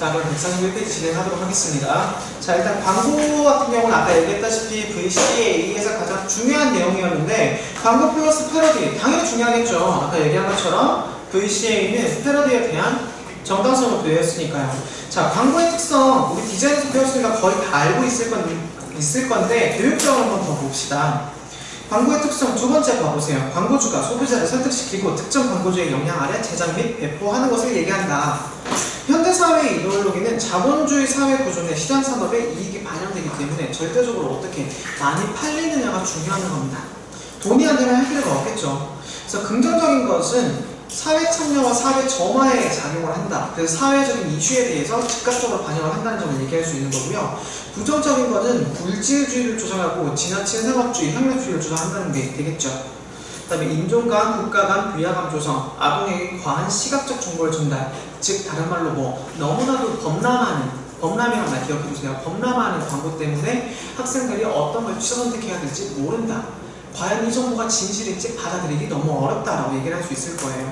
자, 그럼 141페이지 진행하도록 하겠습니다. 자, 일단 광고 같은 경우는 아까 얘기했다시피 VCA에서 가장 중요한 내용이었는데, 광고 플러스 패러디 당연히 중요하겠죠. 아까 얘기한 것처럼 VCA는 패러디에 대한 정당성을 부여했으니까요. 자, 광고의 특성 우리 디자인에서 배웠으니까 거의 다 알고 있을 건데 교육적으로 한번 더 봅시다. 광고의 특성 두 번째 봐보세요. 광고주가 소비자를 설득시키고 특정 광고주의 영향 아래 제작 및 배포하는 것을 얘기한다. 현대사회의 이데올로기는 자본주의 사회 구조 내 시장 산업에 이익이 반영되기 때문에 절대적으로 어떻게 많이 팔리느냐가 중요한 겁니다. 돈이 안 되면 할 필요가 없겠죠. 그래서 긍정적인 것은 사회 참여와 사회 점화에 작용을 한다. 그래서 사회적인 이슈에 대해서 즉각적으로 반영을 한다는 점을 얘기할 수 있는 거고요. 부정적인 것은 물질주의를 조장하고 지나친 상업주의, 협력주의를 조장한다는 게 되겠죠. 그 다음에 인종 간, 국가 간 위화감 조성, 아동에게 과한 시각적 정보를 전달, 즉 다른 말로 너무나도 범람이라는 말 기억해주세요. 범람하는 광고 때문에 학생들이 어떤 걸 선택해야 될지 모른다. 과연 이 정보가 진실일지 받아들이기 너무 어렵다라고 얘기를 할 수 있을 거예요.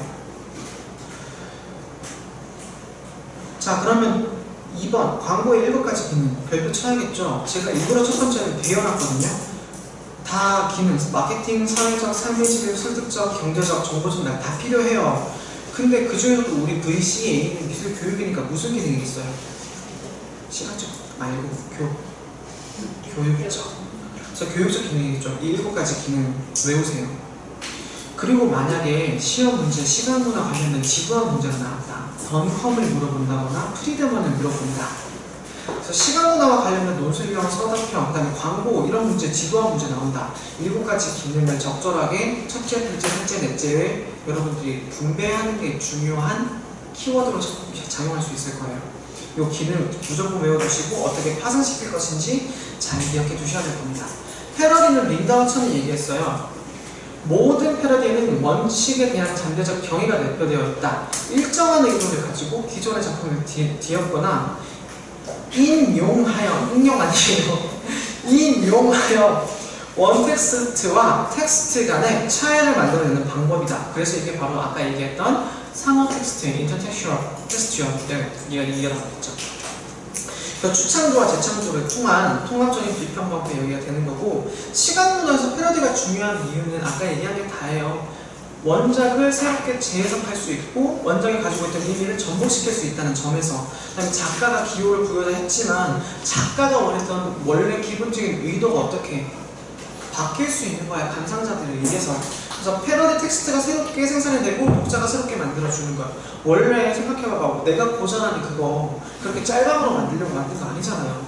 자, 그러면 2번 광고의 1번까지 기능 별표 쳐야겠죠. 제가 일부러 첫 번째는 배워놨거든요. 다 기능, 마케팅, 사회적, 상대적, 설득적, 경제적, 정보 전달 다 필요해요. 근데 그 중에서도 우리 VCA는 미술 교육이니까 무슨 기능이 있어요? 시각적 말고 교육이죠. 교육적 기능이죠. 이 7가지 기능 외우세요. 그리고 만약에 시험 문제, 시간문화 관련된 지구학 문제가 나왔다. 던컴을 물어본다거나 프리드먼을 물어본다. 그래서 시간문화와 관련된 논술형, 서답형, 그 다음에 광고 이런 문제, 지구학 문제 나온다. 7가지 기능을 적절하게 첫째, 둘째, 셋째, 넷째에 여러분들이 분배하는 게 중요한 키워드로 작용할 수 있을 거예요. 이 기능 무조건 외워두시고 어떻게 파생시킬 것인지 잘 기억해 두셔야 될 겁니다. 패러디는 린다와 천이 얘기했어요. 모든 패러디에는 원칙에 대한 잠재적 경위가 내포되어 있다. 일정한 의도를 가지고 기존의 작품을 뒤엎거나 인용하여 원텍스트와 텍스트 간의 차이를 만들어내는 방법이다. 그래서 이게 바로 아까 얘기했던 상호 텍스트, 인터텍슈얼 텍스처를 얘기가 나왔죠. 추창조와 재창조를 통한 통합적인 비평 방법이 여기가 되는 거고, 시각문화에서 패러디가 중요한 이유는 아까 얘기한 게 다예요. 원작을 새롭게 재해석할 수 있고 원작이 가지고 있던 의미를 전복시킬 수 있다는 점에서, 그다음에 작가가 기호를 부여를 했지만 작가가 원했던 원래 기본적인 의도가 어떻게 바뀔 수 있는 거야, 감상자들을 위해서. 그래서 패러디 텍스트가 새롭게 생산이 되고 독자가 새롭게 만들어주는 거야. 원래 생각해봐봐, 내가 고전하니 그거 그렇게 짤방으로 만들려고 만든 거 아니잖아요.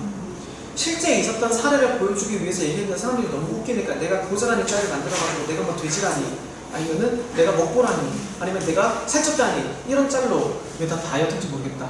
실제 있었던 사례를 보여주기 위해서 얘기했는데 사람들이 너무 웃기니까 내가 고전하니 짤을 만들어가지고 내가 뭐 돼지라니, 아니면은 내가 먹보라니, 아니면 내가 살쪘다니, 이런 짤로 왜 다 다이어트인지 모르겠다.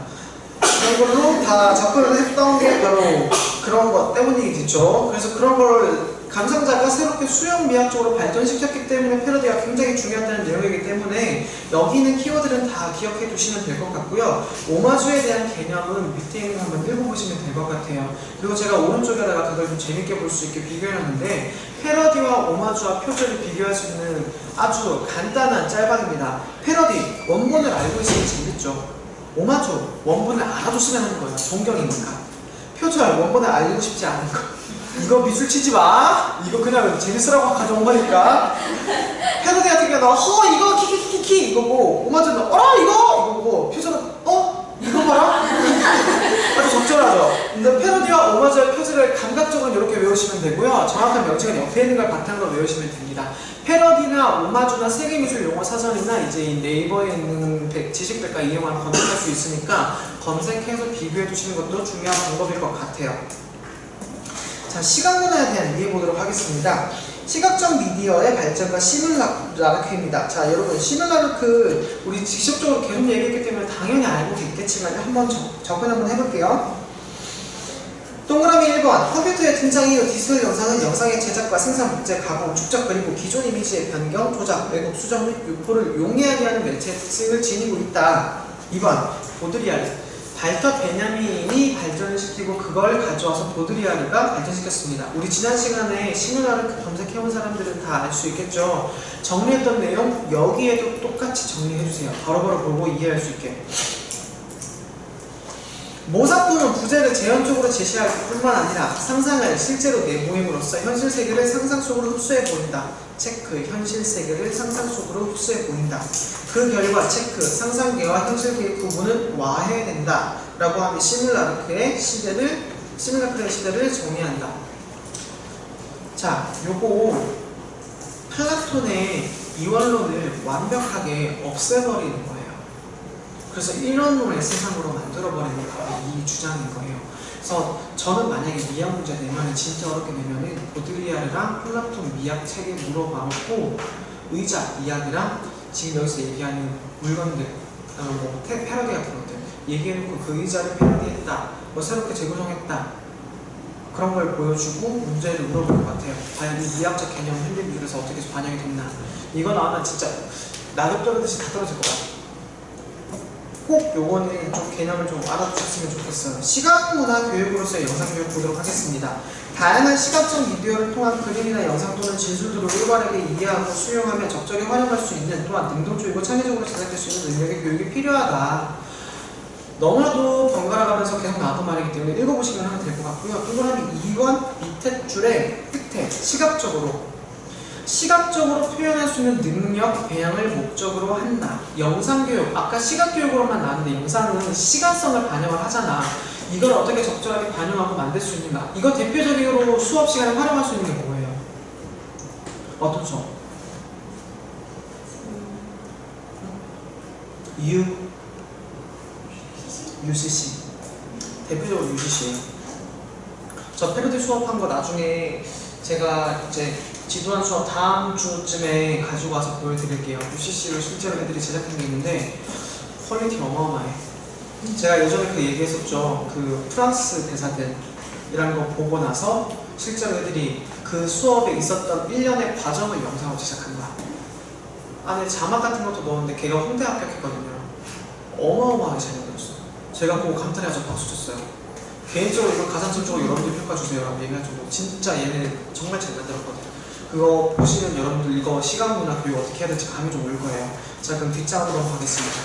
그런 걸로 다 접근을 했던 게 바로 그런 것 때문이겠죠. 그래서 그런 걸 감상자가 새롭게 수용 미학적으로 발전시켰기 때문에 패러디가 굉장히 중요하다는 내용이기 때문에 여기 있는 키워드는 다 기억해 두시면 될 것 같고요. 오마주에 대한 개념은 밑에 있는 거 한번 읽어보시면 될 것 같아요. 그리고 제가 오른쪽에다가 그걸 좀 재밌게 볼 수 있게 비교해놨는데, 패러디와 오마주와 표절을 비교할 수 있는 아주 간단한 짤방입니다. 패러디, 원본을 알고 있으면 재밌죠. 오마주, 원본을 알아도 쓰면 하는 거예요. 존경이니까. 표절, 원본을 알고 싶지 않은 거. 이거 미술 치지 마. 이거 그냥 재밌으라고 가져온 거니까. 패러디 같은 경우는 이거 키키키키 이거고, 오마주는 이거고, 표절은 이거 봐라. 아주 적절하죠. 근데 패러디와 오마주와 표절을 감각적으로 이렇게 외우시면 되고요. 정확한 명칭은 옆에 있는 걸 바탕으로 외우시면 됩니다. 패러디나 오마주나 세계미술 용어 사전이나 이제 네이버에 있는 지식백과 이용하면 검색할 수 있으니까 검색해서 비교해 두시는 것도 중요한 방법일 것 같아요. 자, 시각문화에 대한 이해 보도록 하겠습니다. 시각적 미디어의 발전과 시뮬라르크입니다. 자, 여러분, 시뮬라르크 우리 직접적으로 계속 얘기했기 때문에 당연히 알고 있겠지만 한번 접근 한번 해볼게요. 동그라미 1번, 컴퓨터의 등장 이후 디지털 영상은 영상의 제작과 생산, 복제, 가공, 축적, 그리고 기존 이미지의 변경, 조작, 왜곡, 수정 및 유포를 용이하게 하는 매체의 특징을 지니고 있다. 2번, 보드리아르. 발터 베냐민이 발전시키고 그걸 가져와서 보드리아르가 발전시켰습니다. 우리 지난 시간에 시뮬라르크 검색해온 사람들은 다 알 수 있겠죠. 정리했던 내용 여기에도 똑같이 정리해주세요. 바로바로 보고 이해할 수 있게. 모사품은 부제를 제한적으로 제시할 뿐만 아니라 상상을 실제로 내모임으로써 현실 세계를 상상 속으로 흡수해 보인다. 체크, 현실 세계를 상상 속으로 흡수해 보인다. 그 결과 체크, 상상계와 현실계의 구분은 와해된다. 라고 하면 시뮬라크의 시대를 정의한다. 자, 요거 플라톤의 이원론을 완벽하게 없애버리는 거예요. 그래서 이론론의 세상으로 만들어버리는 게 바로 이 주장인 거예요. 그래서 저는 만약에 미학 문제 내면은 진짜 어렵게 내면은 보들리아르랑 플라톤 미학 책에 물어봐놓고 의자 이야기랑 지금 여기서 얘기하는 물건들, 뭐 패러디 같은 것들 얘기해놓고 그 의자를 패러디했다, 뭐 새롭게 재구성했다, 그런 걸 보여주고 문제를 물어볼 것 같아요. 과연 이 미학적 개념 현대 미술에서 어떻게 반영이 됐나. 이거 나오면 진짜 낙엽 떨어듯이 다 떨어질 것 같아요. 꼭 요거는 좀 개념을 좀 알아두셨으면 좋겠어요. 시각문화 교육으로서의 영상교육 보도록 하겠습니다. 다양한 시각적 미디어를 통한 그림이나 영상 또는 진술들을 올바르게 이해하고 수용하며 적절히 활용할 수 있는, 또한 능동적이고 창의적으로 제작될 수 있는 능력의 교육이 필요하다. 너무나도 번갈아가면서 계속 나왔던 말이기 때문에 읽어보시면 하면 될 것 같고요. 동그라미 2번 밑에 줄의 끝에 시각적으로 표현할 수 있는 능력, 배양을 목적으로 한다. 영상교육, 아까 시각교육으로만 나왔는데 영상은 시간성을 반영을 하잖아. 이걸 어떻게 적절하게 반영하고 만들 수 있는가. 이거 대표적으로 수업 시간에 활용할 수 있는 게 뭐예요? 어떤 수업? UCC. 대표적으로 UCC예요. 저 패러디 수업한 거 나중에 제가 이제 지도한 수업 다음 주쯤에 가지고 와서 보여드릴게요. UCC로 실제로 애들이 제작한 게 있는데 퀄리티 어마어마해. 제가 예전에 그 얘기했었죠. 그 프랑스 대사들이라는 거 보고 나서 실제로 애들이 그 수업에 있었던 1년의 과정을 영상으로 제작한 거야. 안에 자막 같은 것도 넣었는데 걔가 홍대 합격했거든요. 어마어마하게 잘 만들었어. 제가 보고 감탄해서 박수 쳤어요. 개인적으로 이거 가산점적으로 여러분들 평가 주세요 라고 얘기해가지고 진짜 얘네 정말 잘 만들었거든요. 그거 보시면 여러분들 이거 시각문화 교육 어떻게 해야 될지 감이 좀 올 거예요. 자, 그럼 뒷장으로 넘어가겠습니다.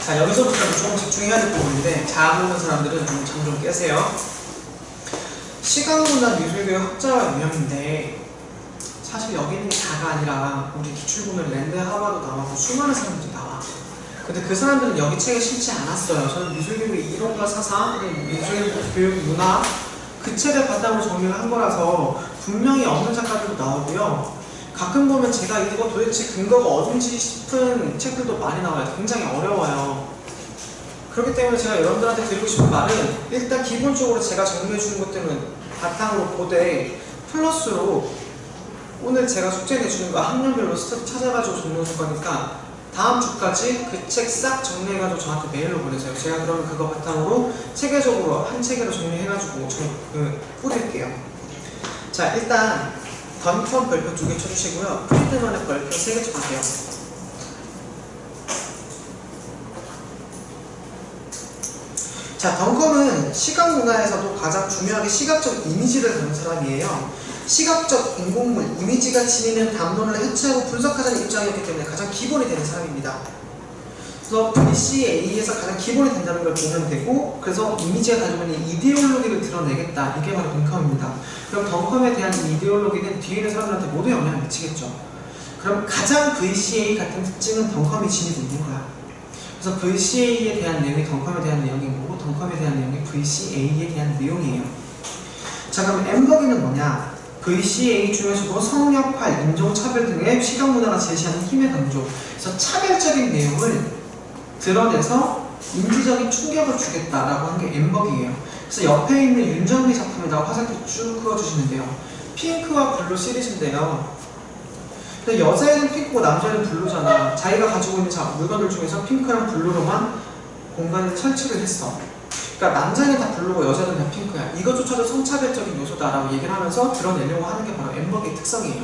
자, 여기서부터는 조금 집중해야 될 부분인데 잠 오는 사람들은 좀 잠 좀 깨세요. 시각문화 미술교육 학자와 유형인데 사실 여기 있는 게 다가 아니라 우리 기출보면 랜드 하버도 나오고 수많은 사람들이 나와. 근데 그 사람들은 여기 책에 실지 않았어요. 저는 미술교육의 이론과 사상, 미술교육 문화 그 책을 바탕으로 정리를 한 거라서 분명히 없는 작가들도 나오고요. 가끔 보면 제가 이거 도대체 근거가 어딘지 싶은 책들도 많이 나와요. 굉장히 어려워요. 그렇기 때문에 제가 여러분들한테 드리고 싶은 말은 일단 기본적으로 제가 정리해 주는 것들은 바탕으로 보되 플러스로 오늘 제가 숙제 내주는 거 학년별로 스터디 찾아가지고 정리해줄 거니까 다음 주까지 그 책 싹 정리해가지고 저한테 메일로 보내세요. 제가 그러면 그거 바탕으로 체계적으로 한 체계로 정리해가지고 뿌릴게요. 자, 일단 던컴 별표 2개 쳐주시고요. 프리드만의 별표 3개 쳐주세요. 자, 던컴은 시각문화에서도 가장 중요하게 시각적 이미지를 다룬 사람이에요. 시각적 인공물, 이미지가 지니는 담론을 해체하고 분석하자는 입장이었기 때문에 가장 기본이 되는 사람입니다. 그래서 VCA에서 가장 기본이 된다는 걸 보면 되고, 그래서 이미지가 가지고 있는 이데올로기를 드러내겠다. 이게 바로 던컴입니다. 그럼 던컴에 대한 이데올로기는 뒤에 있는 사람들한테 모두 영향을 미치겠죠. 그럼 가장 VCA 같은 특징은 던컴이 지니고 있는 거야. 그래서 VCA에 대한 내용이 던컴에 대한 내용인 거고, 던컴에 대한 내용이 VCA에 대한 내용이에요. 자, 그럼 엠버기는 뭐냐? VCA 중에서도 성역할, 인종차별 등의 시각문화가 제시하는 힘의 강조. 그래서 차별적인 내용을 드러내서 인지적인 충격을 주겠다라고 하는 게 엠버기예요. 그래서 옆에 있는 윤정미 작품에다가 화살표 쭉 그어주시면 돼요. 핑크와 블루 시리즈인데요. 근데 여자애는 핑크고 남자애는 블루잖아. 자기가 가지고 있는 물건들 중에서 핑크랑 블루로만 공간을 설치를 했어. 그러니까 남자는 다 블루고 여자는 다 핑크야. 이것조차도 성차별적인 요소다라고 얘기를 하면서 드러내려고 하는 게 바로 엠버기의 특성이에요.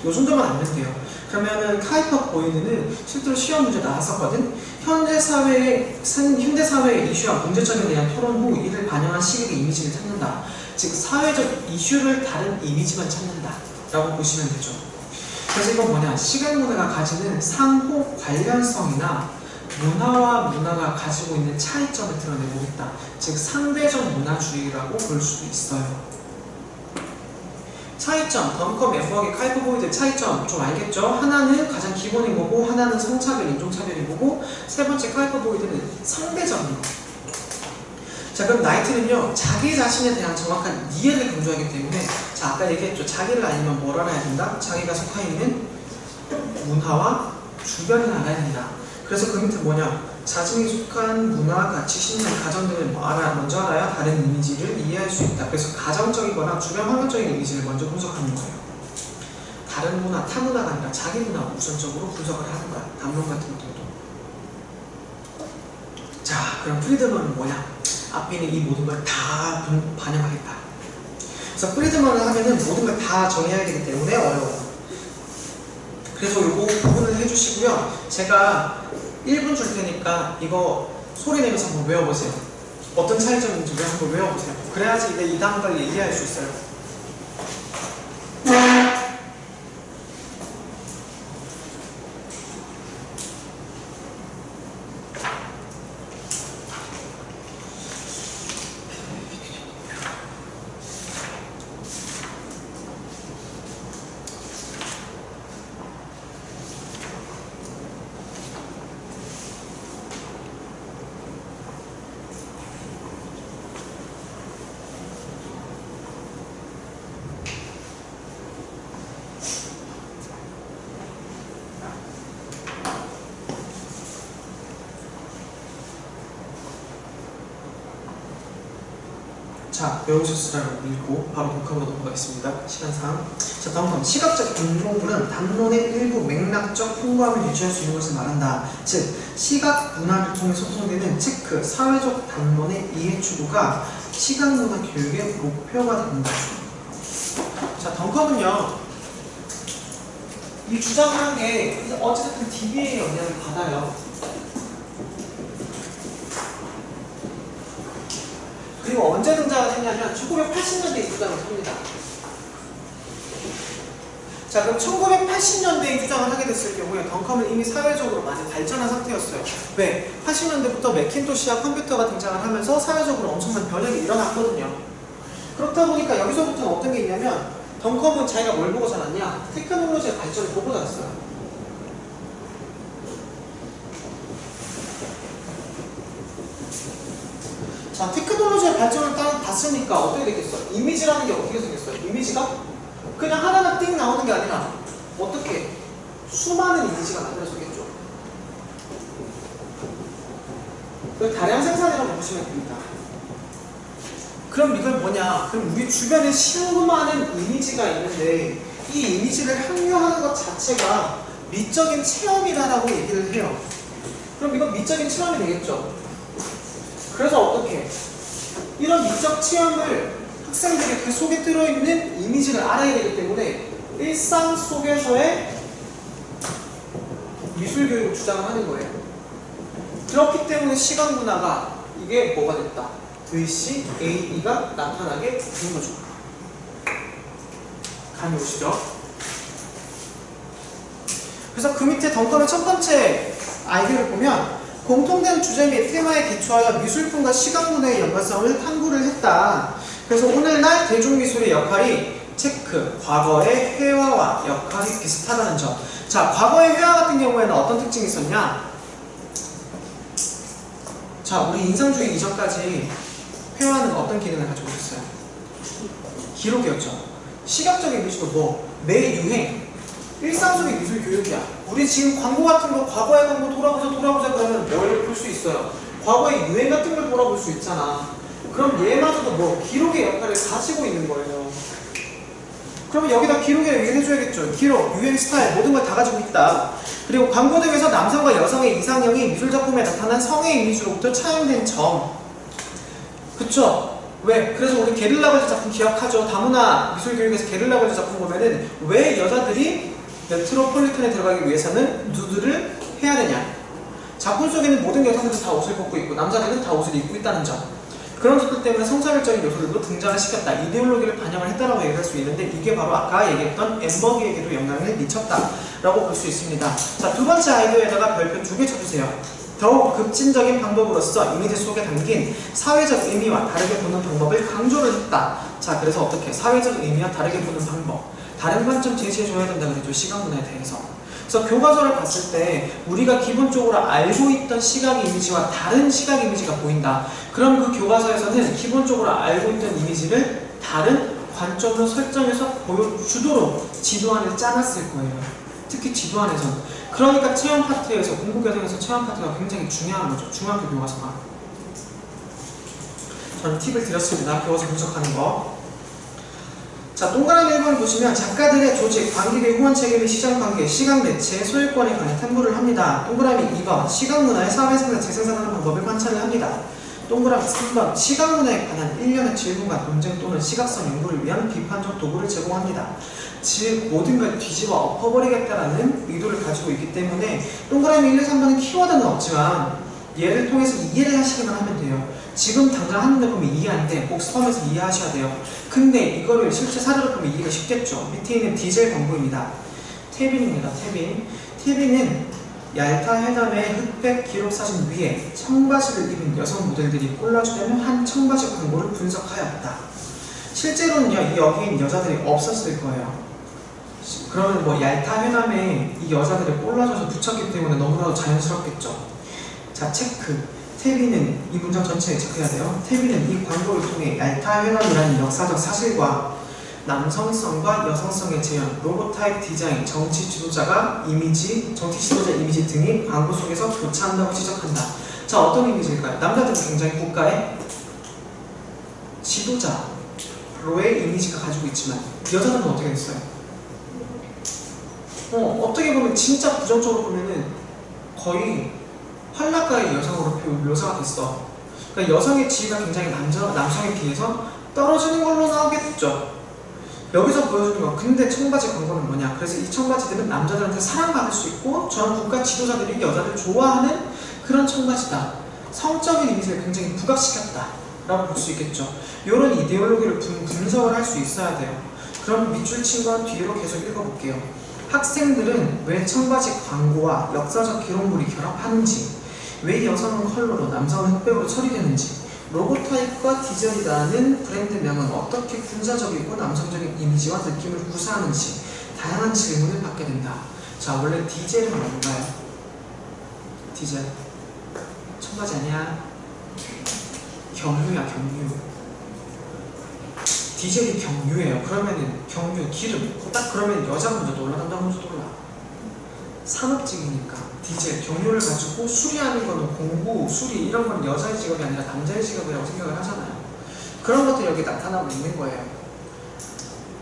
요 정도만 알면 돼요. 그러면은 카이퍼 보이드는 실제로 시험 문제 나왔었거든. 현대 사회의 이슈와 문제점에 대한 토론 후 이를 반영한 시각의 이미지를 찾는다. 즉 사회적 이슈를 다른 이미지만 찾는다 라고 보시면 되죠. 그래서 이건 뭐냐? 시각문화가 가지는 상호 관련성이나 문화와 문화가 가지고 있는 차이점을 드러내고 있다. 즉 상대적 문화주의라고 볼 수도 있어요. 차이점, 덩컨, 멤버기, 카이퍼보이드 차이점 좀 알겠죠? 하나는 가장 기본인 거고 하나는 성차별, 인종차별인 거고 세 번째 카이퍼보이드는 상대적인 거. 자, 그럼 나이트는요 자기 자신에 대한 정확한 이해를 강조하기 때문에 자, 아까 얘기했죠. 자기를 알면 뭘 알아야 된다? 자기가 속해 있는 문화와 주변을 알아야 된다. 그래서 그 밑에 뭐냐? 자신이 속한 문화, 가치, 신념, 가정들을 먼저 알아야 다른 이미지를 이해할 수 있다. 그래서 가정적이거나 주변 환경적인 이미지를 먼저 분석하는 거예요. 다른 문화, 타 문화가 아니라 자기 문화 우선적으로 분석을 하는 거야. 담론 같은 것들도. 자, 그럼 프리드먼은 뭐냐? 앞에 있는 이 모든 걸 다 반영하겠다. 그래서 프리드먼을 하면은 모든 걸 다 정의해야 되기 때문에 어려워요. 그래서 요거 부분을 해주시고요. 제가 1분 줄 테니까 이거 소리 내면서 한번 외워보세요. 어떤 차이점인지 한번 외워보세요. 그래야지 이제 이 단어를 얘기할 수 있어요. 자, 외우셨으라고 읽고 바로 독학으로 넘어가겠습니다. 시간상. 자, 다음 시각적 인공물은 담론의 일부 맥락적 풍부함을 유지할 수 있는 것을 말한다. 즉, 시각 문화를 통해 소통되는 체크, 사회적 담론의 이해 추구가 시각 문화 교육의 목표가 된다. 자, 덩컨은요, 이 주장을 한 게 어쨌든 DB의 영향을 받아요. 그리고 언제 등장을 했냐면 1980년대에 이 주장을 합니다. 자, 그럼 1980년대에 주장을 하게 됐을 경우에 덩컨은 이미 사회적으로 많이 발전한 상태였어요. 왜? 80년대부터 매킨토시와 컴퓨터가 등장을 하면서 사회적으로 엄청난 변형이 일어났거든요. 그렇다 보니까 여기서부터는 어떤 게 있냐면 덩컨은 자기가 뭘 보고 자랐냐? 테크놀로지의 발전을 보고 자랐어요. 자, 테크놀로지의 발전을 봤으니까 어떻게 되겠어? 이미지라는 게 어떻게 생겼어요? 이미지가 그냥 하나가 띵 나오는 게 아니라 어떻게 수많은 이미지가 만들어지겠죠. 다량 생산이라고 보시면 됩니다. 그럼 이걸 뭐냐? 그럼 우리 주변에 수많은 이미지가 있는데 이 이미지를 항류하는 것 자체가 미적인 체험이다라고 얘기를 해요. 그럼 이건 미적인 체험이 되겠죠. 그래서 어떻게? 이런 미적 체험을 학생들이 그 속에 들어있는 이미지를 알아야 되기 때문에 일상 속에서의 미술교육을 주장을 하는 거예요. 그렇기 때문에 시각문화가 이게 뭐가 됐다? 글씨 AE가 나타나게 된 거죠. 감이 오시죠? 그래서 그 밑에 덩컨의 첫 번째 아이디어를 보면 공통된 주제 및 테마에 기초하여 미술품과 시각문화의 연관성을 탐구를 했다. 그래서 오늘날 대중미술의 역할이 체크, 과거의 회화와 역할이 비슷하다는 점. 자, 과거의 회화 같은 경우에는 어떤 특징이 있었냐? 자, 우리 인상주의 이전까지 회화는 어떤 기능을 가지고 있었어요? 기록이었죠. 시각적인 미술도 뭐? 내 유행, 일상 속의 미술 교육이야. 우리 지금 광고 같은 거 과거의 광고 돌아보자 그러면 뭘 볼 수 있어요? 과거의 유행 같은 걸 돌아볼 수 있잖아. 그럼 얘마저도 뭐 기록의 역할을 가지고 있는 거예요. 그러면 여기다 기록의 얘기를 해줘야겠죠. 기록, 유행, 스타일 모든 걸 다 가지고 있다. 그리고 광고 등에서 남성과 여성의 이상형이 미술작품에 나타난 성의 이미지로부터 차용된 점. 그쵸? 왜? 그래서 우리 게릴라벌즈 작품 기억하죠? 다문화 미술교육에서 게릴라벌즈 작품 보면은 왜 여자들이 메트로폴리탄에 들어가기 위해서는 누드를 해야 되냐? 작품 속에는 모든 여성들이 다 옷을 벗고 있고 남자들은 다 옷을 입고 있다는 점. 그런 것들 때문에 성차별적인 요소들도 등장을 시켰다. 이데올로기를 반영을 했다라고 얘기할 수 있는데 이게 바로 아까 얘기했던 엠버기에게도 영향을 미쳤다라고 볼 수 있습니다. 자, 두 번째 아이디어에다가 별표 2개 쳐주세요. 더욱 급진적인 방법으로서 이미지 속에 담긴 사회적 의미와 다르게 보는 방법을 강조를 했다. 자, 그래서 어떻게 사회적 의미와 다르게 보는 방법, 다른 관점 제시해줘야 된다 그랬죠. 시각문화에 대해서. 그래서 교과서를 봤을 때 우리가 기본적으로 알고 있던 시각 이미지와 다른 시각 이미지가 보인다. 그럼 그 교과서에서는 기본적으로 알고 있던 이미지를 다른 관점으로 설정해서 보여주도록 지도안을 짜놨을 거예요. 특히 지도안에서는. 그러니까 체험 파트에서, 공부 과정에서 체험 파트가 굉장히 중요한 거죠. 중학교 교과서가. 저는 팁을 드렸습니다. 교과서 분석하는 거. 자, 동그라미 1번 보시면 작가들의 조직, 관객의 후원 책임의 시장관계, 시각 매체의 소유권에 관해 탐구를 합니다. 동그라미 2번 시각문화의 사회생산, 재생산하는 방법을 관찰을 합니다. 동그라미 3번 시각문화에 관한 1년의 질문과 논쟁 또는 시각성 연구를 위한 비판적 도구를 제공합니다. 즉 모든 걸 뒤집어 엎어버리겠다라는 의도를 가지고 있기 때문에 동그라미 1, 2, 3번은 키워드는 없지만 얘를 통해서 이해를 하시기만 하면 돼요. 지금 당장 하는 데 보면 이해 안 돼. 복습하면서 이해하셔야 돼요. 근데 이거를 실제 사례로 보면 이해가 쉽겠죠. 밑에 있는 디젤 광고입니다. 태빈입니다. 태빈. 태빈은 얄타 회담의 흑백 기록 사진 위에 청바지를 입은 여성 모델들이 꼴라주되는 한 청바지 광고를 분석하였다. 실제로는요, 이 여기인 여자들이 없었을 거예요. 그러면 뭐 얄타 회담에 이 여자들이 꼴라져서 붙였기 때문에 너무나도 자연스럽겠죠. 자, 체크. 태빈은 이 문장 전체에 체크해야 돼요. 태빈은 이 광고를 통해 얄타 회담이라는 역사적 사실과 남성성과 여성성의 재현, 로고타입 디자인, 정치 지도자 이미지 등이 광고 속에서 교차한다고 지적한다. 자, 어떤 이미지일까요? 남자들은 굉장히 국가의 지도자로의 이미지가 가지고 있지만 여자들은 어떻게 됐어요? 어떻게 보면 진짜 부정적으로 보면은 거의 활락가의 여성으로 묘사가 됐어. 그러니까 여성의 지위가 굉장히 남성에 비해서 떨어지는 걸로 나오겠죠. 여기서 보여주는 건 근데 청바지 광고는 뭐냐? 그래서 이 청바지들은 남자들한테 사랑받을 수 있고 저런 국가 지도자들이 여자를 좋아하는 그런 청바지다. 성적인 이미지를 굉장히 부각시켰다 라고 볼 수 있겠죠. 이런 이데올로기를 분석을 할 수 있어야 돼요. 그럼 밑줄 친 건 뒤로 계속 읽어볼게요. 학생들은 왜 청바지 광고와 역사적 기록물이 결합하는지, 왜 여성은 컬러로 남성은 흑백으로 처리되는지, 로고타입과 디젤이라는 브랜드명은 어떻게 군사적이고 남성적인 이미지와 느낌을 구사하는지 다양한 질문을 받게 된다. 자, 원래 디젤은 뭔가요? 디젤 청바지 아니야? 경유야, 경유. 디젤이 경유예요. 그러면은 경유, 기름 딱 그러면 여자 먼저 놀라, 남자 먼저 놀라. 산업직이니까 디젤, 경유를 가지고 수리하는 거는 공부, 수리 이런 건 여자의 직업이 아니라 남자의 직업이라고 생각을 하잖아요. 그런 것들이 여기 나타나고 있는 거예요.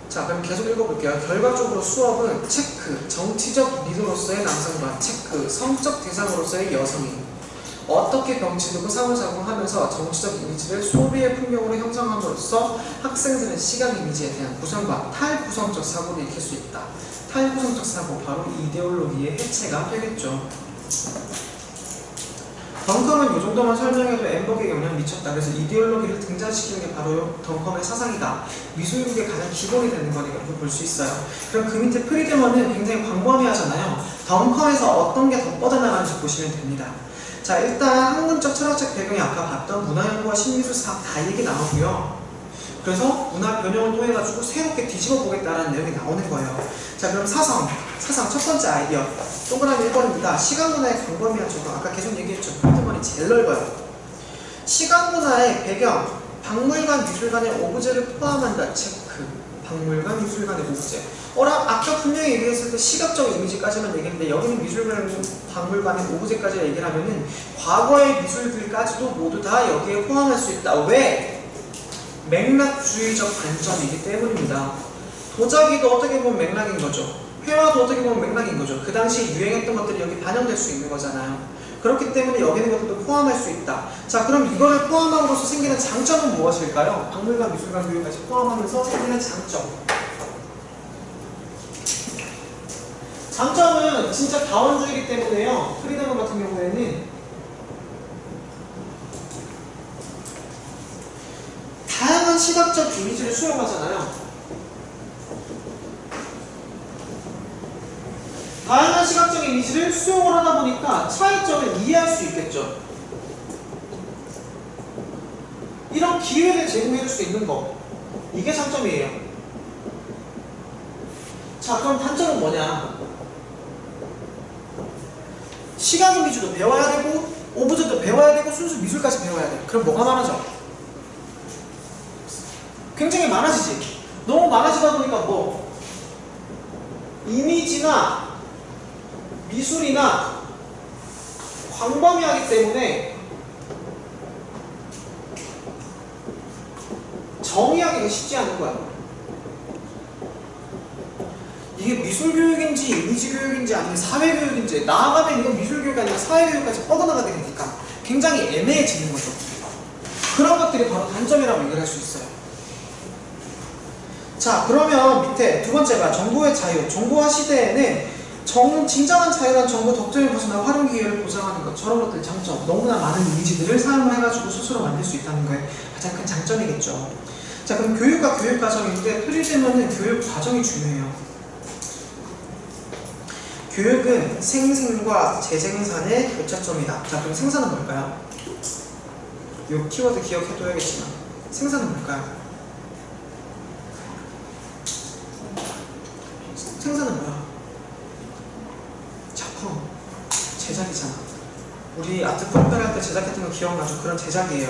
자, 그럼 계속 읽어볼게요. 결과적으로 수업은 체크, 정치적 리더로서의 남성과 체크, 성적 대상으로서의 여성이 어떻게 병치되고 상호작용하면서 정치적 이미지를 소비의 풍경으로 형성함으로써 학생들은 시각 이미지에 대한 구성과 탈구성적 사고를 익힐 수 있다. 탈구성적 사고, 바로 이데올로기의 해체가 되겠죠. 덩컴은 이 정도만 설명해도 엠버기에 영향을 미쳤다. 그래서 이데올로기를 등장시키는 게 바로 덩컴의 사상이다. 미술국의 가장 기본이 되는 거니까 볼 수 있어요. 그럼 그 밑에 프리드먼은 굉장히 광범위하잖아요. 덩컴에서 어떤 게 더 뻗어나가는지 보시면 됩니다. 자, 일단 학문적 철학적 배경이 아까 봤던 문화연구와 신미술사학 다 얘기 나오고요. 그래서 문화 변형을 통해가지고 새롭게 뒤집어 보겠다는 내용이 나오는 거예요. 자, 그럼 사상 첫 번째 아이디어. 동그라미 1번입니다. 시각문화의 광범위한 적용. 아까 계속 얘기했죠. 프리드먼이 제일 넓어요. 시각문화의 배경, 박물관, 미술관의 오브제를 포함한다. 체크. 박물관, 미술관의 오브제. 아까 분명히 얘기했을 때 시각적 이미지까지만 얘기했는데 여기는 미술관, 박물관의 오브제까지 얘기를 하면은 과거의 미술들까지도 모두 다 여기에 포함할 수 있다. 왜? 맥락주의적 관점이기 때문입니다. 도자기도 어떻게 보면 맥락인 거죠. 회화도 어떻게 보면 맥락인 거죠. 그 당시 유행했던 것들이 여기 반영될 수 있는 거잖아요. 그렇기 때문에 여기 있는 것들도 포함할 수 있다. 자, 그럼 이거를 포함함으로써 생기는 장점은 무엇일까요? 박물관, 미술관, 교육까지 포함하면서 생기는 장점. 장점은 진짜 다원주의이기 때문에요. 프리드먼 같은 경우에는 다양한 시각적 이미지를 수용하잖아요. 다양한 시각적 이미지를 수용을 하다 보니까 차이점을 이해할 수 있겠죠. 이런 기회를 제공해 줄 수 있는 거, 이게 장점이에요. 자, 그럼 단점은 뭐냐? 시각 이미지도 배워야 되고 오브제도 배워야 되고 순수 미술까지 배워야 돼. 그럼 뭐가 많아져? 굉장히 많아지지. 너무 많아지다 보니까 뭐 이미지나 미술이나 광범위하기 때문에 정의하기가 쉽지 않은 거야. 이게 미술교육인지 이미지교육인지 아니면 사회교육인지, 나아가면 이건 미술교육이 아니라 사회교육까지 뻗어나가게 되니까 굉장히 애매해지는 거죠. 그런 것들이 바로 단점이라고 얘기를 할 수 있어요. 자, 그러면 밑에 두 번째가 정보의 자유. 정보화 시대에는 진정한 자유란 정보 덕점을 벗어나 활용 기회를 보장하는 것, 저런 것들 장점. 너무나 많은 이미지들을 사용을 해가지고 스스로 만들 수 있다는 거에 가장 큰 장점이겠죠. 자, 그럼 교육과 교육과정인데 프리즘은 교육 과정이 중요해요. 교육은 생생과 재생산의 교차점이다. 자, 그럼 생산은 뭘까요? 이 키워드 기억해둬야겠지만 생산은 뭘까요? 생산은 뭐야? 작품, 제작이잖아. 우리 아트 프로그램 할 때 제작했던 거 기억나죠? 그런 제작이에요.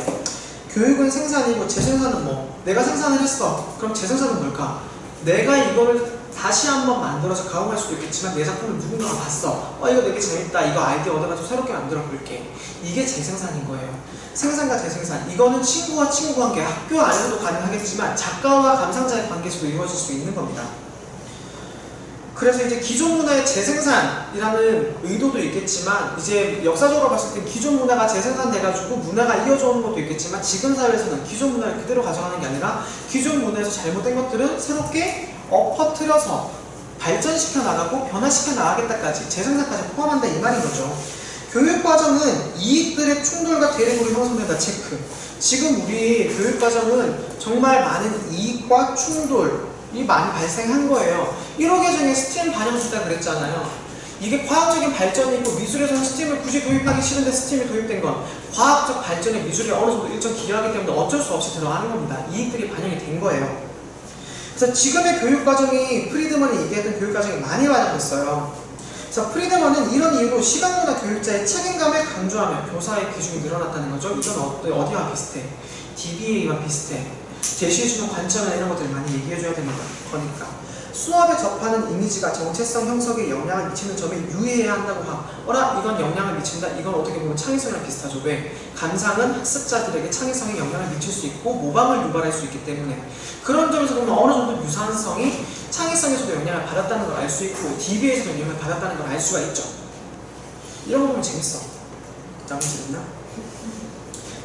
교육은 생산이고 재생산은 뭐? 내가 생산을 했어. 그럼 재생산은 뭘까? 내가 이걸 다시 한번 만들어서 가공할 수도 있겠지만 내 작품을 누군가가 봤어. 이거 되게 재밌다. 이거 아이디어 얻어가지고 새롭게 만들어 볼게. 이게 재생산인 거예요. 생산과 재생산. 이거는 친구와 친구 관계, 학교 안에서도 가능하겠지만 작가와 감상자의 관계에서도 이루어질 수 있는 겁니다. 그래서 이제 기존 문화의 재생산이라는 의도도 있겠지만, 이제 역사적으로 봤을 때 기존 문화가 재생산돼가지고 문화가 이어져 오는 것도 있겠지만, 지금 사회에서는 기존 문화를 그대로 가져가는 게 아니라 기존 문화에서 잘못된 것들은 새롭게 엎어뜨려서 발전시켜 나가고 변화시켜 나가겠다까지, 재생산까지 포함한다 이 말인 거죠. 교육과정은 이익들의 충돌과 대립으로 형성된다. 체크. 지금 우리 교육과정은 정말 많은 이익과 충돌이 많이 발생한 거예요. 1호 개정에 스팀 반영주다 그랬잖아요. 이게 과학적인 발전이 있고, 미술에서는 스팀을 굳이 도입하기 싫은데 스팀이 도입된 건 과학적 발전에 미술이 어느 정도 일정 기여하기 때문에 어쩔 수 없이 들어가는 겁니다. 이익들이 반영이 된 거예요. 그래서 지금의 교육과정이 프리드먼이 얘기했던 교육과정이 많이 반영됐어요. 그래서 프리드먼은 이런 이유로 시각문화 교육자의 책임감을 강조하며 교사의 비중이 늘어났다는 거죠. 이건 어디와 비슷해? DBA와 비슷해. 제시해주는 관점이나 이런 것들을 많이 얘기해줘야 되는 거니까. 수업에 접하는 이미지가 정체성 형성에 영향을 미치는 점에 유의해야 한다고 어라? 이건 영향을 미친다? 이건 어떻게 보면 창의성이랑 비슷하죠. 왜? 감상은 학습자들에게 창의성에 영향을 미칠 수 있고 모방을 유발할 수 있기 때문에, 그런 점에서 보면 어느 정도 유사성이 창의성에서도 영향을 받았다는 걸 알 수 있고 DB에서도 영향을 받았다는 걸 알 수가 있죠. 이런 거 보면 재밌어. 자, 재밌나?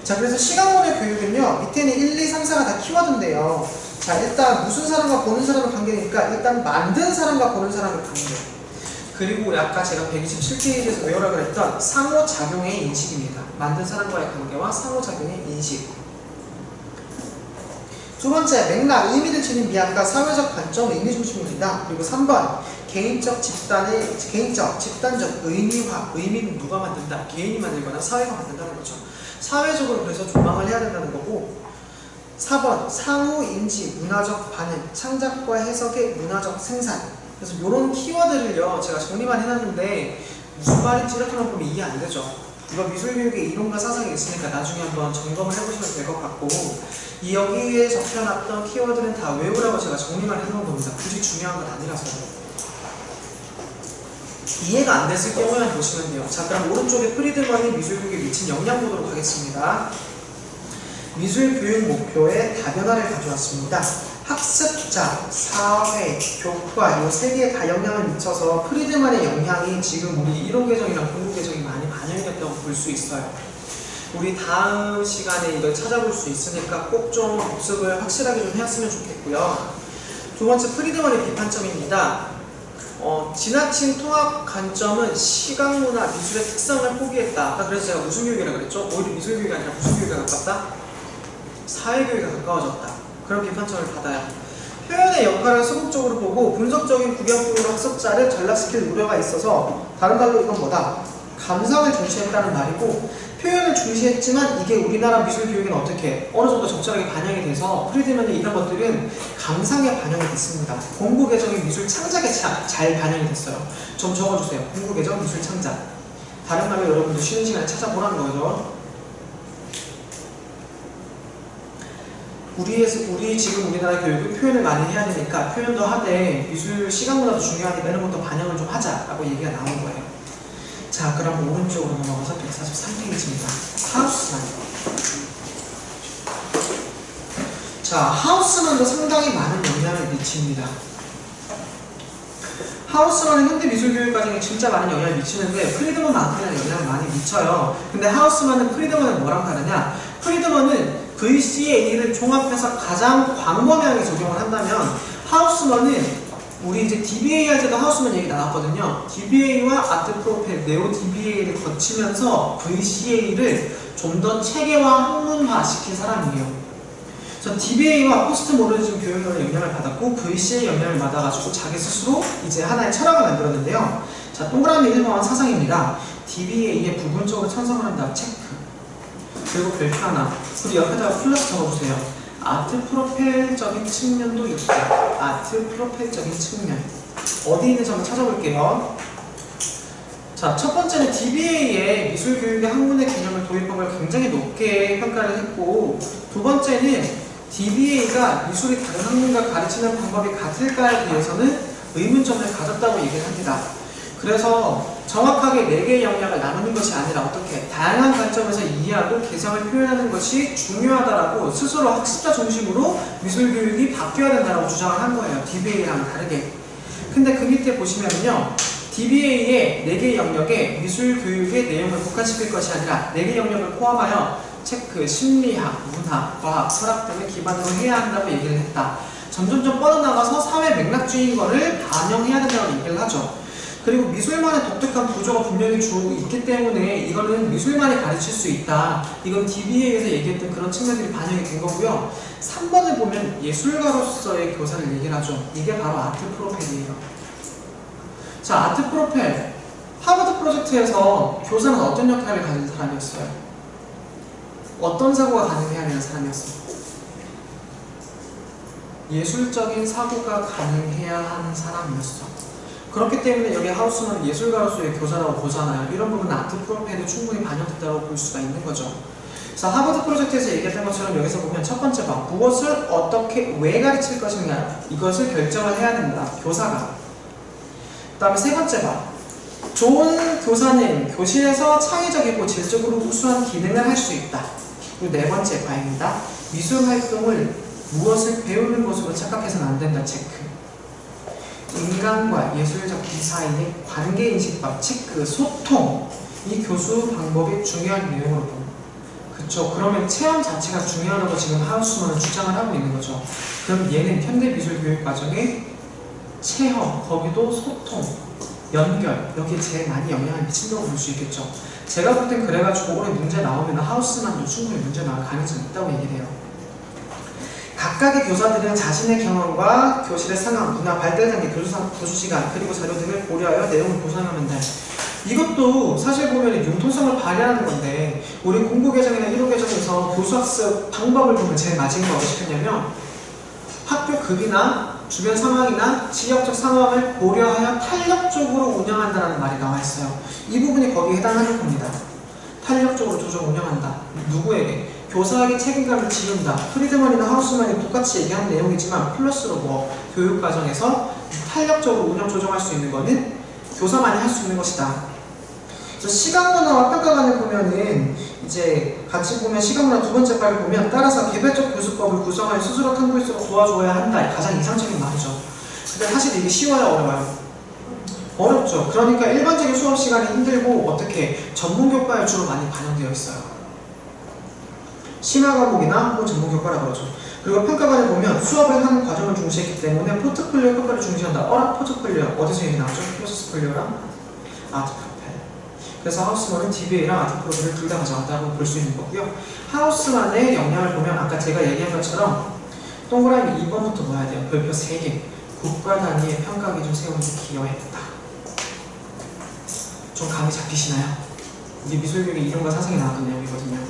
자, 그래서 시각문화 교육은요, 밑에는 1, 2, 3, 4가 다 키워드인데요. 자, 일단 무슨 사람과 보는 사람의 관계니까 일단 만든 사람과 보는 사람의 관계, 그리고 우리 아까 제가 127페이지에서 외우라 그랬던 상호작용의 인식입니다. 만든 사람과의 관계와 상호작용의 인식. 두 번째, 맥락, 의미를 지닌 미학과 사회적 관점, 의미 중심입니다. 그리고 3번, 개인적, 집단적 의미화. 의미는 누가 만든다? 개인이 만들거나 사회가 만든다는 거죠. 사회적으로 그래서 조망을 해야 된다는 거고, 4번, 상호 인지, 문화적 반응, 창작과 해석의 문화적 생산. 그래서 이런 키워드를요, 제가 정리만 해놨는데 무슨 말인지 이렇게만 보면 이해 안 되죠. 이거 미술교육의 이론과 사상이 있으니까 나중에 한번 점검을 해보시면 될 것 같고, 이 여기에 적혀놨던 키워드는 다 외우라고 제가 정리만 해놓은 겁니다. 굳이 중요한 건 아니라서요. 이해가 안 됐을 경우에만 보시면 돼요. 자, 그럼 오른쪽에 프리드먼이 미술교육에 미친 영향 보도록 하겠습니다. 미술교육 목표의 다변화를 가져왔습니다. 학습자, 사회, 교과 이 세 개에 다 영향을 미쳐서 프리드먼의 영향이 지금 우리 1호 개정이랑 공부 개정이 많이 반영이 됐다고 볼 수 있어요. 우리 다음 시간에 이걸 찾아볼 수 있으니까 꼭 좀 복습을 확실하게 좀 해왔으면 좋겠고요. 두 번째, 프리드먼의 비판점입니다. 지나친 통합 관점은 시각문화, 미술의 특성을 포기했다. 아까 그래서 제가 무슨 교육이라고 그랬죠? 오히려 미술교육이 아니라 무슨 교육에 가깝다? 사회교육에 가까워졌다. 그런 비판점을 받아요. 표현의 역할을 소극적으로 보고 분석적인 구경꾼으로 학습자를 전락시킬 우려가 있어서 다른 말로 이건 뭐다? 감상을 중시했다는 말이고 표현을 중시했지만 이게 우리나라 미술 교육에는 어떻게 어느 정도 적절하게 반영이 돼서 프리드먼의 이런 것들은 감상에 반영이 됐습니다. 공부 개정의 미술 창작에 잘 반영이 됐어요. 좀 적어주세요. 공부 개정 미술 창작. 다른 말로 여러분들 쉬는 시간에 찾아보라는 거죠. 우리 지금 우리나라 교육은 표현을 많이 해야 되니까 표현도 하되 미술 시간보다도 중요하니까 이런 것도 반영을 좀 하자라고 얘기가 나온 거예요. 자, 그럼 오른쪽으로 넘어가서 143페이지입니다. 하우스만. 자, 하우스만도 상당히 많은 영향을 미칩니다. 하우스만은 현대 미술 교육 과정에 진짜 많은 영향을 미치는데 프리드먼만큼이나 영향을 많이 미쳐요. 근데 하우스만은 프리드먼은 뭐랑 다르냐? 프리드먼은 VCA를 종합해서 가장 광범위하게 적용을 한다면 하우스만은 우리 이제 DBA 할 때도 하우스만 얘기 나왔거든요. DBA와 아트 프로펠, 네오 DBA를 거치면서 VCA를 좀 더 체계화, 학문화 시킨 사람이에요. 전 DBA와 포스트 모더니즘 교육에 영향을 받았고 VCA 영향을 받아가지고 자기 스스로 이제 하나의 철학을 만들었는데요. 자, 동그라미 1번 사상입니다. DBA에 부분적으로 찬성을 한다. 체크. 그리고 별표 하나. 우리 옆에다가 플러스 적어주세요. 아트 프로펠적인 측면도 있다. 아트 프로펠적인 측면. 어디 있는지 한번 찾아볼게요. 자, 첫 번째는 DBA의 미술 교육의 학문의 개념을 도입한 걸 굉장히 높게 평가를 했고, 두 번째는 DBA가 미술의 다른 학문과 가르치는 방법이 같을까에 대해서는 의문점을 가졌다고 얘기를 합니다. 그래서 정확하게 4개의 영역을 나누는 것이 아니라 어떻게 다양한 관점에서 이해하고 개성을 표현하는 것이 중요하다라고 스스로 학습자 중심으로 미술 교육이 바뀌어야 된다고 주장을 한 거예요. DBA랑 다르게. 근데 그 밑에 보시면요. DBA의 4개의 영역에 미술 교육의 내용을 국한시킬 것이 아니라 4개 영역을 포함하여 체크, 심리학, 문학, 과학, 철학 등을 기반으로 해야 한다고 얘기를 했다. 점점점 뻗어나가서 사회 맥락주의인 거를 반영해야 된다고 얘기를 하죠. 그리고 미술만의 독특한 구조가 분명히 있기 때문에 이거는 미술만이 가르칠 수 있다. 이건 DBA에서 얘기했던 그런 측면들이 반영이 된 거고요. 3번을 보면 예술가로서의 교사를 얘기를 하죠. 이게 바로 아트 프로펠이에요. 자, 아트 프로펠. 하버드 프로젝트에서 교사는 어떤 역할을 가진 사람이었어요? 어떤 사고가 가능해야 되는 사람이었어요? 예술적인 사고가 가능해야 하는 사람이었어. 그렇기 때문에 여기 하우스는 예술가로서의 교사라고 보잖아요. 이런 부분은 아트 프로펠이 충분히 반영됐다고 볼 수가 있는 거죠. 자, 하버드 프로젝트에서 얘기했던 것처럼 여기서 보면 첫 번째 봐. 무엇을 어떻게 왜 가르칠 것인가 이것을 결정을 해야 된다. 교사가. 그 다음에 세 번째 봐. 좋은 교사는 교실에서 창의적이고 질적으로 우수한 기능을 할 수 있다. 그리고 네 번째 바입니다. 미술 활동을 무엇을 배우는 것으로 착각해서는 안 된다. 체크. 인간과 예술적 기 사이의 관계인식법, 체크, 소통. 이 교수 방법이 중요한 내용으로 봅니다. 그쵸. 그러면 체험 자체가 중요하다고 지금 하우스만은 주장을 하고 있는 거죠. 그럼 얘는 현대미술교육 과정의 체험, 거기도 소통, 연결, 여기에 제일 많이 영향을 미친다고 볼 수 있겠죠. 제가 볼 땐 그래가지고 올해 문제 나오면 하우스만도 충분히 문제 나올 가능성이 있다고 얘기를 해요. 각각의 교사들은 자신의 경험과 교실의 상황, 문화 발달 단계, 교수 시간, 그리고 자료 등을 고려하여 내용을 구성하면 돼. 이것도 사실 보면 융통성을 발휘하는 건데 우리 공부 개정이나 1호 개정에서 교수 학습 방법을 보면 제일 맞은 거 어떻게 했냐면 학교 급이나 주변 상황이나 지역적 상황을 고려하여 탄력적으로 운영한다는 말이 나와 있어요. 이 부분이 거기에 해당하는 겁니다. 탄력적으로 조정 운영한다. 누구에게? 교사에게 책임감을 지운다. 프리드먼이나 하우스만이 똑같이 얘기한 내용이지만 플러스로 뭐 교육과정에서 탄력적으로 운영 조정할 수 있는 거는 교사만이 할 수 있는 것이다. 그래서 시각문화와 평가관을 보면은 이제 같이 보면 시각문화 두 번째 발을 보면 따라서 개별적 교수법을 구성하여 스스로 탐구할수록 도와줘야 한다. 가장 이상적인 말이죠. 근데 사실 이게 쉬워요, 어려워요? 어렵죠. 그러니까 일반적인 수업 시간이 힘들고 어떻게 전문교과에 주로 많이 반영되어 있어요. 심화 과목이나 혹은 전문교과라고 그러죠. 그리고 평가관을 보면 수업을 하는 과정을 중시했기 때문에 포트폴리오 평가를 중시한다. 포트폴리오 어디서 얘기 나오죠? 포트폴리오랑 아트 프로펠. 그래서 하우스만은 DBA랑 아트 프로펠을 둘 다 가져갔다고 볼 수 있는 거고요. 하우스만의 역량을 보면 아까 제가 얘기한 것처럼 동그라미 2번부터 뭐야 돼요? 별표 3개. 국가 단위의 평가 기준 세우는 데 기여했다. 좀 감이 잡히시나요? 이게 미술교육의 이론과 사상이 나왔던 내용이거든요.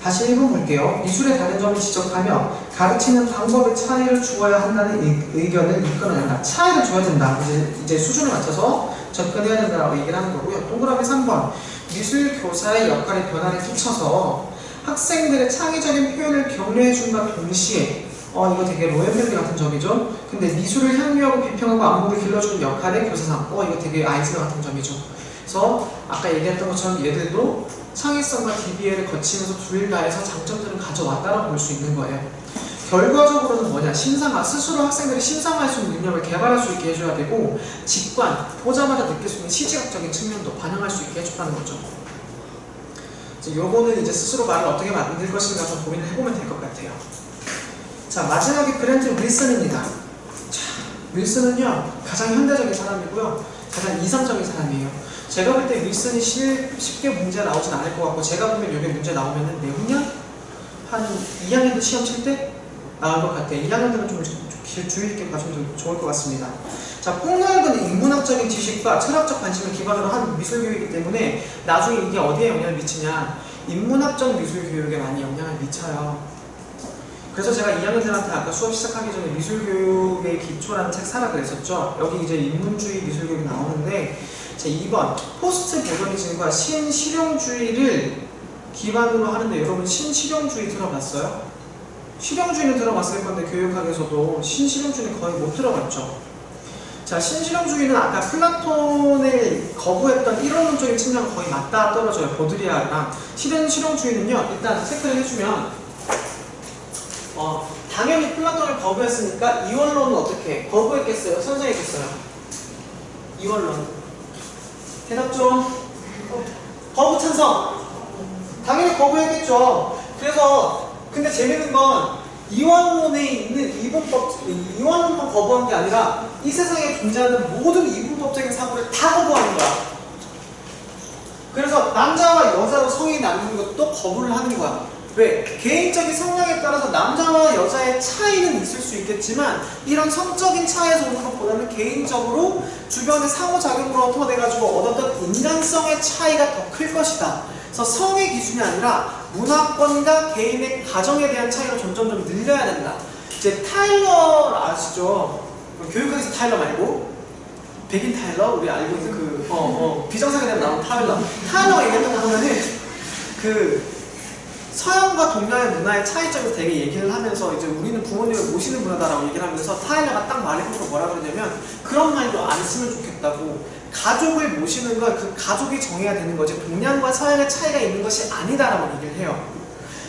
다시 1번 볼게요. 미술의 다른 점을 지적하며 가르치는 방법의 차이를 주어야 한다는 의견을 이끌어낸다. 차이를 줘야 된다. 이제 수준을 맞춰서 접근해야 된다고 얘기를 하는 거고요. 동그라미 3번. 미술 교사의 역할에 변화를 끼쳐서 학생들의 창의적인 표현을 격려해준과 동시에 이거 되게 로얄멜리 같은 점이죠. 근데 미술을 향유하고 비평하고 안목을 길러주는 역할의 교사상. 이거 되게 아이슬 같은 점이죠. 그래서 아까 얘기했던 것처럼 얘들도 창의성과 DBA를 거치면서 둘 다에서 장점들을 가져왔다라고 볼 수 있는 거예요. 결과적으로는 뭐냐? 심상화, 스스로 학생들이 심상화할 수 있는 능력을 개발할 수 있게 해줘야 되고, 직관, 보자마자 느낄 수 있는 시지각적인 측면도 반영할 수 있게 해줬다는 거죠. 요거는 이제 스스로 말을 어떻게 만들 것인가 좀 고민을 해보면 될 것 같아요. 자, 마지막에 그랜트 윌슨입니다. 자, 윌슨은요, 가장 현대적인 사람이고요, 가장 이상적인 사람이에요. 제가 볼 때 윌슨이 쉽게 문제 나오진 않을 것 같고, 제가 보면 이게 문제 나오면은 내후년? 한 2학년도 시험 칠 때 나올 것 같아요. 2학년들은 좀 주의 있게 봐주면 좋을 것 같습니다. 자, 폭넓은 인문학적인 지식과 철학적 관심을 기반으로 한 미술교육이기 때문에 나중에 이게 어디에 영향을 미치냐? 인문학적 미술교육에 많이 영향을 미쳐요. 그래서 제가 2학년들한테 아까 수업 시작하기 전에 미술교육의 기초라는 책 사라 그랬었죠. 여기 이제 인문주의 미술교육이 나오는데, 자, 2번 포스트 모더니즘과 신실용주의를 기반으로 하는데, 여러분 신실용주의 들어봤어요? 실용주의는 들어봤을 건데 교육학에서도 신실용주의는 거의 못 들어봤죠. 자, 신실용주의는 아까 플라톤을 거부했던 이론론적인 측면과 거의 맞닿아 떨어져요. 보드리아르랑. 실용주의는요, 일단 체크를 해주면 당연히 플라톤을 거부했으니까 이원론은 어떻게 거부했겠어요? 선생했겠어요? 이원론. 대답 좀. 거부 찬성. 당연히 거부했겠죠. 그래서 근데 재밌는 건 이원론에 있는 이원론만 거부한 게 아니라 이 세상에 존재하는 모든 이분법적인 사고를 다 거부하는 거야. 그래서 남자와 여자로 성이 나누는 것도 거부를 하는 거야. 왜? 개인적인 성향에 따라서 남자와 여자의 차이는 있을 수 있겠지만 이런 성적인 차이에서 오는 것보다는 개인적으로 주변의 상호작용으로 얻어내가지고 얻었던 인간성의 차이가 더 클 것이다. 그래서 성의 기준이 아니라 문화권과 개인의 가정에 대한 차이가 점점점 늘려야 된다. 이제 타일러 아시죠? 교육학에서 타일러 말고 백인 타일러? 우리 알고 있는 비정상에 대한 나온 타일러가 얘기했던 거 보면은 서양과 동양의 문화의 차이점을 되게 얘기를 하면서 이제 우리는 부모님을 모시는 문화다라고 얘기를 하면서 타일러가 딱 말해준 거 뭐라 그러냐면 그런 말도 안 쓰면 좋겠다고. 가족을 모시는 건 그 가족이 정해야 되는 거지 동양과 서양의 차이가 있는 것이 아니다라고 얘기를 해요.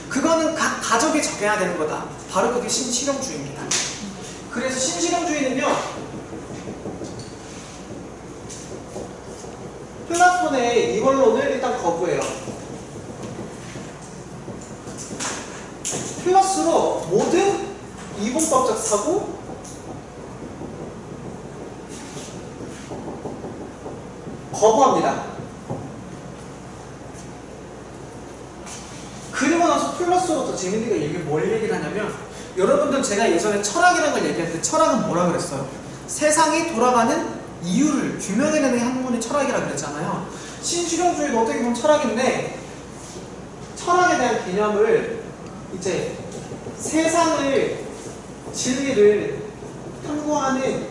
그거는 각 가족이 정해야 되는 거다. 바로 그게 신실용주의입니다. 그래서 신실용주의는요, 플라톤의 이원론을 일단 거부해요. 플러스로 모든 이분법적 사고, 거부합니다. 그리고 나서 플러스로 더 재밌는 게 뭘 얘기를 하냐면, 여러분들 제가 예전에 철학이라는 걸 얘기할 때 철학은 뭐라 그랬어요? 세상이 돌아가는 이유를 규명해내는 학문이 철학이라 그랬잖아요. 신실용주의도 어떻게 보면 철학인데, 철학에 대한 개념을 이제 세상을, 진리를 탐구하는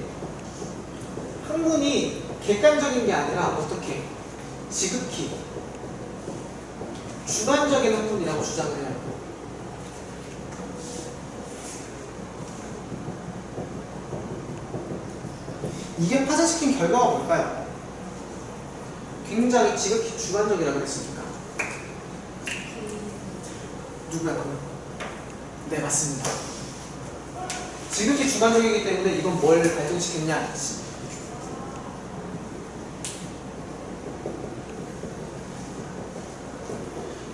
학문이 객관적인 게 아니라 어떻게 지극히 주관적인 학문이라고 주장을 해요. 이게 파생시킨 결과가 뭘까요? 굉장히 지극히 주관적이라고 그랬으니까. 누구야 그러면? 네, 맞습니다. 지극히 주관적이기 때문에 이건 뭘 발전시켰냐?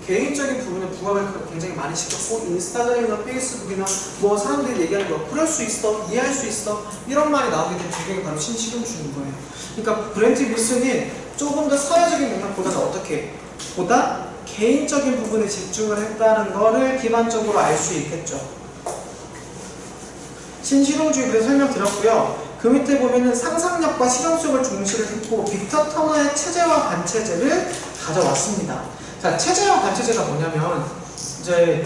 개인적인 부분에 부각을 굉장히 많이 시켰고, 인스타그램이나 페이스북이나 뭐 사람들이 얘기하는 거 그럴 수 있어, 이해할 수 있어, 이런 말이 나오게 된 배경이 바로 신실용주의인 거예요. 그러니까 브렌트 윌슨이 조금 더 사회적인 맥락보다는 어떻게 보다 개인적인 부분에 집중을 했다는 거를 기반적으로 알 수 있겠죠. 신실용주의 그래서 설명드렸고요. 그 밑에 보면은 상상력과 실용성을 중시를 했고 빅터 터너의 체제와 반체제를 가져왔습니다. 자, 체제와 반체제가 뭐냐면 이제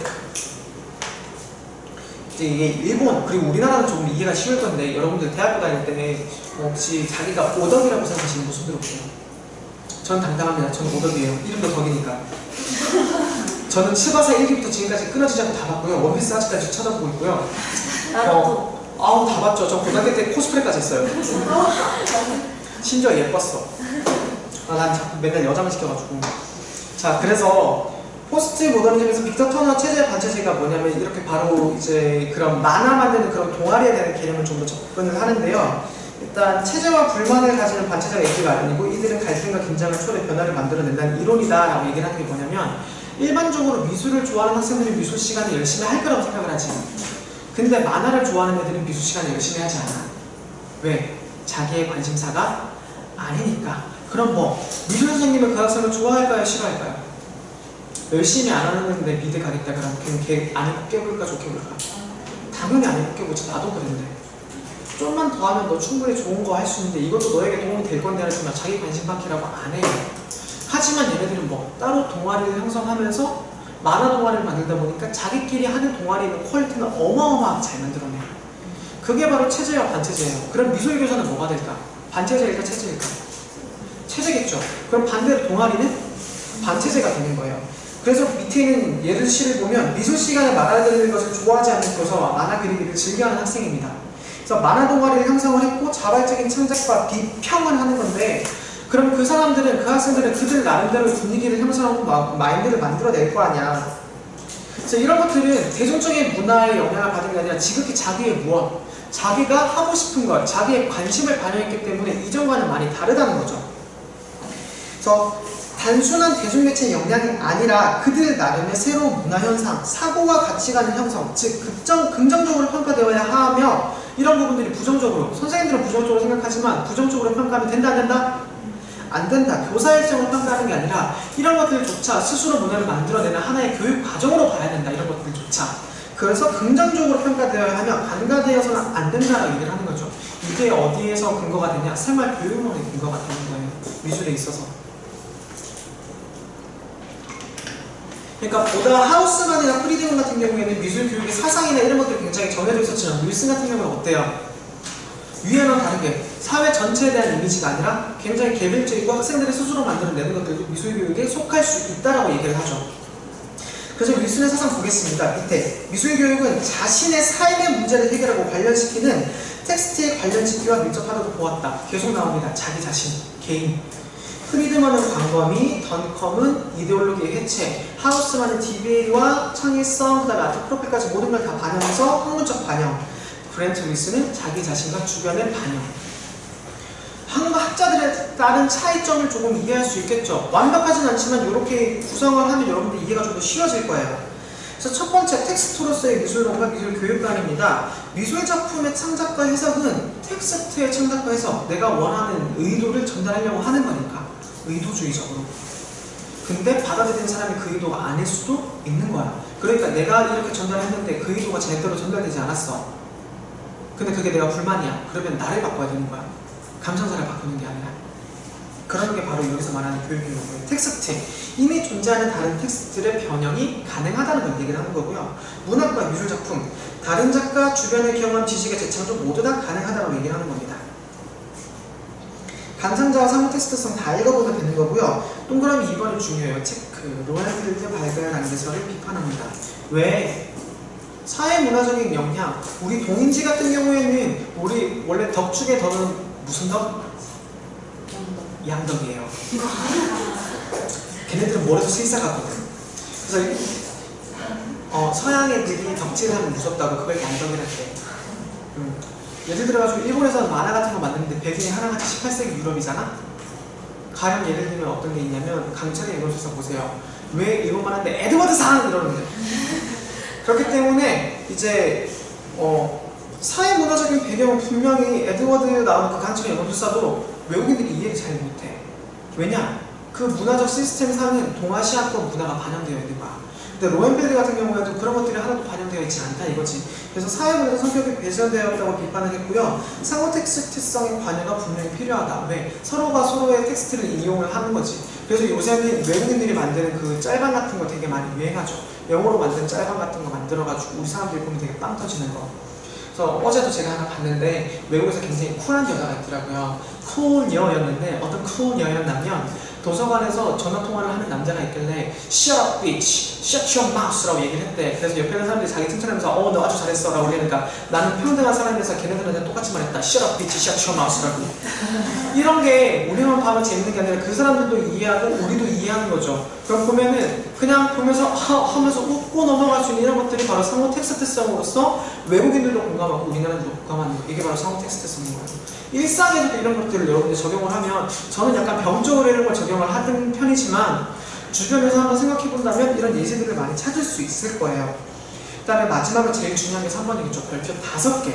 이게 일본 그리고 우리나라는 조금 이해가 쉬울 건데 여러분들 대학교 다닐 때 혹시 자기가 오덕이라고 생각하시는 분 손 들어보세요. 전 당당합니다. 저는 오덕이에요. 이름도 덕이니까. 저는 츠바사 1기부터 지금까지 끊어지지 않고 다 봤고요. 원피스 아직까지 쳐다보고 있고요. 아우 다 봤죠. 저 고등학교 때 코스프레까지 했어요. 심지어 예뻤어. 난 자꾸 맨날 여자만 시켜가지고. 자, 그래서 포스트 모더니즘에서 빅터 터너 체제 반체제가 뭐냐면 이렇게 바로 이제 그런 만화 만드는 그런 동아리에 대한 개념을 좀 더 접근을 하는데요. 일단 체제와 불만을 가지는 반체제가 있기 마련이고 이들은 갈등과 긴장을 초래 변화를 만들어낸다는 이론이다 라고 얘기를 하는 게 뭐냐면 일반적으로 미술을 좋아하는 학생들은 미술 시간에 열심히 할 거라고 생각을 하지. 근데 만화를 좋아하는 애들은 미술 시간에 열심히 하지 않아. 왜? 자기의 관심사가 아니니까. 그럼 뭐 미술 선생님은 그 학생을 좋아할까요? 싫어할까요? 열심히 안 하는데 미드 가겠다 그러면 걔 안 해고 깨볼까 좋게 볼까? 당연히 안 해고 깨보지. 나도 그랬는데 좀만 더 하면 너 충분히 좋은 거 할 수 있는데 이것도 너에게 도움이 될 건데 하지만 자기 관심 받기라고 안 해요. 하지만 얘네들은 뭐 따로 동아리를 형성하면서 만화 동아리를 만들다 보니까 자기끼리 하는 동아리에 있는 퀄리티는 어마어마하게 잘 만들어내요. 그게 바로 체제와 반체제예요. 그럼 미술교사는 뭐가 될까? 반체제일까 체제일까? 체제겠죠. 그럼 반대로 동아리는 반체제가 되는 거예요. 그래서 밑에 있는 예를 시를 보면 미술 시간에 만화 그리는 것을 좋아하지 않는 교사와 만화 그리기를 즐겨하는 학생입니다. 그래서 만화 동아리를 형성을 했고 자발적인 창작과 비평을 하는 건데 그럼 그 사람들은 그 학생들은 그들 나름대로 분위기를 형성하고 마인드를 만들어낼 거 아니야. 그래서 이런 것들은 대중적인 문화의 영향을 받은 게 아니라 지극히 자기의 무엇, 자기가 하고 싶은 것, 자기의 관심을 반영했기 때문에 이전과는 많이 다르다는 거죠. 그래서 단순한 대중매체의 영향이 아니라 그들 나름의 새로운 문화현상, 사고와 가치관의 형성, 즉 긍정적으로 평가되어야 하며 이런 부분들이 부정적으로, 선생님들은 부정적으로 생각하지만 부정적으로 평가하면 된다 안 된다? 안 된다. 교사 일정을 평가하는 게 아니라 이런 것들조차 스스로 문화를 만들어내는 하나의 교육 과정으로 봐야 된다. 이런 것들조차. 그래서 긍정적으로 평가되어야 하며 간과되어서는 안 된다라고 얘기를 하는 거죠. 이게 어디에서 근거가 되냐? 생활 교육론의 근거가 되는 거예요. 미술에 있어서. 그러니까 보다 하우스만이나 프리드먼 같은 경우에는 미술 교육의 사상이나 이런 것들이 굉장히 정해져 있었지만 윌슨 같은 경우는 어때요? 위에는 다르게 사회 전체에 대한 이미지가 아니라 굉장히 개별적이고 학생들이 스스로 만들어내는 것들도 미술 교육에 속할 수 있다라고 얘기를 하죠. 그래서 윌슨의 사상 보겠습니다. 밑에 미술 교육은 자신의 삶의 문제를 해결하고 관련시키는 텍스트의 관련시키와 밀접하다고 보았다. 계속 나옵니다. 자기 자신, 개인. 프리드먼은 광범위, 던컴은 이데올로기의 해체, 하우스만은 DBA와 창의성, 그 다음에 아트 프로필까지 모든 걸 다 반영해서 학문적 반영, 브렌트 윌슨은 자기 자신과 주변의 반영. 학자들에 따른 차이점을 조금 이해할 수 있겠죠. 완벽하진 않지만 이렇게 구성을 하면 여러분들 이해가 좀 더 쉬워질 거예요. 그래서 첫 번째 텍스트로서의 미술론과 미술 교육관입니다. 미술 작품의 창작과 해석은 텍스트의 창작과 해석, 내가 원하는 의도를 전달하려고 하는 거니까 의도주의적으로. 근데 받아들이는 사람이 그 의도가 아닐 수도 있는 거야. 그러니까 내가 이렇게 전달했는데 그 의도가 제대로 전달되지 않았어. 근데 그게 내가 불만이야. 그러면 나를 바꿔야 되는 거야. 감정사를 바꾸는 게 아니라. 그런 게 바로 여기서 말하는 교육인 거고요. 텍스트. 이미 존재하는 다른 텍스트들의 변형이 가능하다는 걸 얘기를 하는 거고요. 문학과 미술작품. 다른 작가, 주변의 경험, 지식의 재창조 모두 다 가능하다고 얘기를 하는 겁니다. 감상자와 상호 텍스트성 다 읽어보면 되는 거고요. 동그라미 2번이 중요해요. 체크. 로얄필드 발견한 개설을 비판합니다. 왜? 사회문화적인 영향. 우리 동인지 같은 경우에는 우리 원래 덕축의 덕은 무슨 덕? 양덕이에요. 걔네들은 머리에서 실사 같거든. 그래서 서양 애들이 덕질을 하면 무섭다고 그걸 양덕이란대. 예를 들어가지고 일본에서는 만화 같은 거 만드는데 배경이 하나같이 18세기 유럽이잖아? 가령 예를 들면 어떤 게 있냐면 강철의 일본술사 보세요. 왜 일본 만화인데 에드워드상! 이러는데. 그렇기 때문에 이제 사회문화적인 배경은 분명히 에드워드 나오는 그 강철의 일본술사도 외국인들이 이해를 잘 못해. 왜냐? 그 문화적 시스템상은 동아시아권 문화가 반영되어 있는 거야. 근데 로엔벨리 같은 경우에도 그런 것들이 하나도 반영되어 있지 않다 이거지. 그래서 사회문에서 성격이 배제되었다고 비판을 했고요. 상호 텍스트성의 관여가 분명히 필요하다. 왜? 서로가 서로의 텍스트를 이용을 하는 거지. 그래서 요새는 외국인들이 만드는 그 짤방 같은 거 되게 많이 유행하죠. 영어로 만든 짤방 같은 거 만들어가지고 우리 사람들이 보면 되게 빵 터지는 거. 그래서 어제도 제가 하나 봤는데 외국에서 굉장히 쿨한 여자가 있더라고요. 쿨녀였는데 어떤 쿨녀였냐면 도서관에서 전화통화를 하는 남자가 있길래 Shut up bitch, shut your mouth라고 얘기를 했대. 그래서 옆에 있는 사람들이 자기 칭찬하면서 너 아주 잘했어 라고 그러니까 나는 평등한 사람이라서 걔네들한테 똑같이 말했다. Shut up bitch, shut your mouth라고. 이런 게 우리만 봐도 재밌는 게 아니라 그 사람들도 이해하고 우리도 이해하는 거죠. 그럼 보면은 그냥 보면서 하면서 웃고 넘어갈 수 있는 이런 것들이 바로 상호 텍스트성으로서 외국인들도 공감하고 우리나라도 공감하는 거. 이게 바로 상호 텍스트성인 거예요. 일상에서도 이런 것들을 여러분들 적용을 하면 저는 약간 병적으로 이런 걸 적용을 하는 편이지만 주변에서 한번 생각해 본다면 이런 예시들을 많이 찾을 수 있을 거예요. 그 다음에 마지막으로 제일 중요한 게 3번이겠죠. 별표 5개.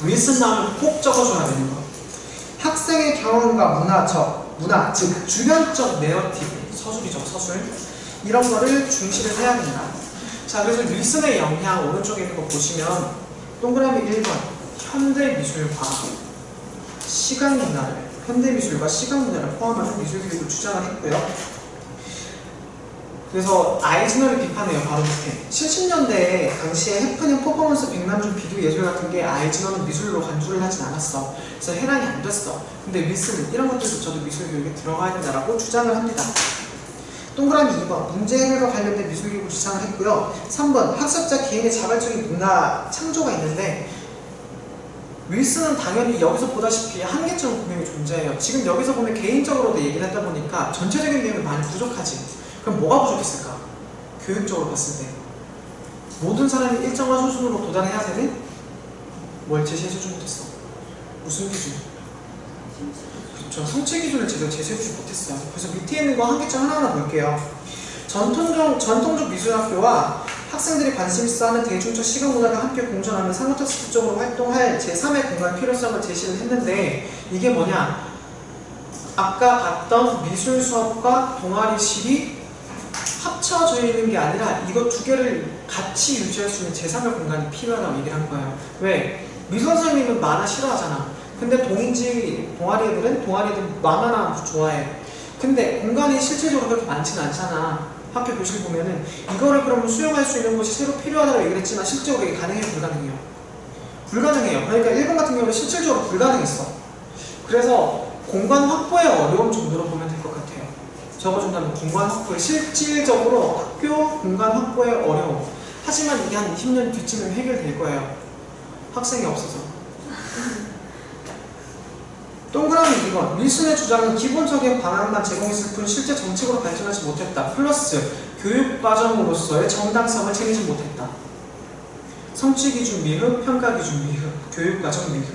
윌슨 나오면 꼭 적어줘야 되는 거. 학생의 경험과 문화, 즉 주변적 내러티브, 서술이죠, 서술. 이런 거를 중시를 해야 된다. 자, 그래서 윌슨의 영향 오른쪽에 있는 거 보시면 동그라미 1번 현대미술과 시각문화를 포함하는 미술교육을 주장을 했고요. 그래서 아이즈너를 비판해요. 바로 밑에 70년대 당시에 해프닝 퍼포먼스 백남준 비디오 예술 같은 게 아이즈너는 미술로 간주를 하진 않았어. 그래서 해당이 안 됐어. 근데 윌슨은 이런 것들도 저도 미술교육에 들어가야 된다라고 주장을 합니다. 동그라미 2번 문제행위와 관련된 미술교육을 주장을 했고요. 3번 학습자 개인의 자발적인 문화 창조가 있는데 윌슨은 당연히 여기서 보다시피 한계점은 분명히 존재해요. 지금 여기서 보면 개인적으로도 얘기를 했다 보니까 전체적인 내용이 많이 부족하지. 그럼 뭐가 부족했을까? 교육적으로 봤을 때 모든 사람이 일정한 수준으로 도달해야 되는 뭘 제시해주지 못했어. 무슨 기준? 그렇죠. 성취 기준을 제대로 제시해주지 못했어요. 그래서 밑에 있는 거 한계점 하나하나 볼게요. 전통적 미술학교와 학생들이 관심 있어 하는 대중적 시각문화가 함께 공존하는 상호텍스트적으로 활동할 제3의 공간 필요성을 제시를 했는데 이게 뭐냐? 아까 봤던 미술 수업과 동아리실이 합쳐져 있는 게 아니라 이거 두 개를 같이 유지할 수 있는 제3의 공간이 필요하다고 얘기를 한 거예요. 왜? 미술 선생님은 만화 싫어하잖아. 근데 동아리애들은 만화나 좋아해. 근데 공간이 실질적으로 그렇게 많지는 않잖아. 학교 교실 보면은 이거를 그러면 수용할 수 있는 곳이 새로 필요하다고 얘기를 했지만 실제로 이게 가능해요? 불가능해요? 불가능해요. 그러니까 일본 같은 경우는 실질적으로 불가능했어. 그래서 공간 확보의 어려움 정도로 보면 될 것 같아요. 적어준다면 공간 확보의 실질적으로 학교 공간 확보의 어려움. 하지만 이게 한 20년 뒤쯤에 해결될 거예요. 학생이 없어서. 동그라미 2번 윌슨의 주장은 기본적인 방향만 제공했을 뿐 실제 정책으로 발전하지 못했다. 플러스 교육과정으로서의 정당성을 챙기지 못했다. 성취기준 미흡, 평가기준 미흡, 교육과정 미흡.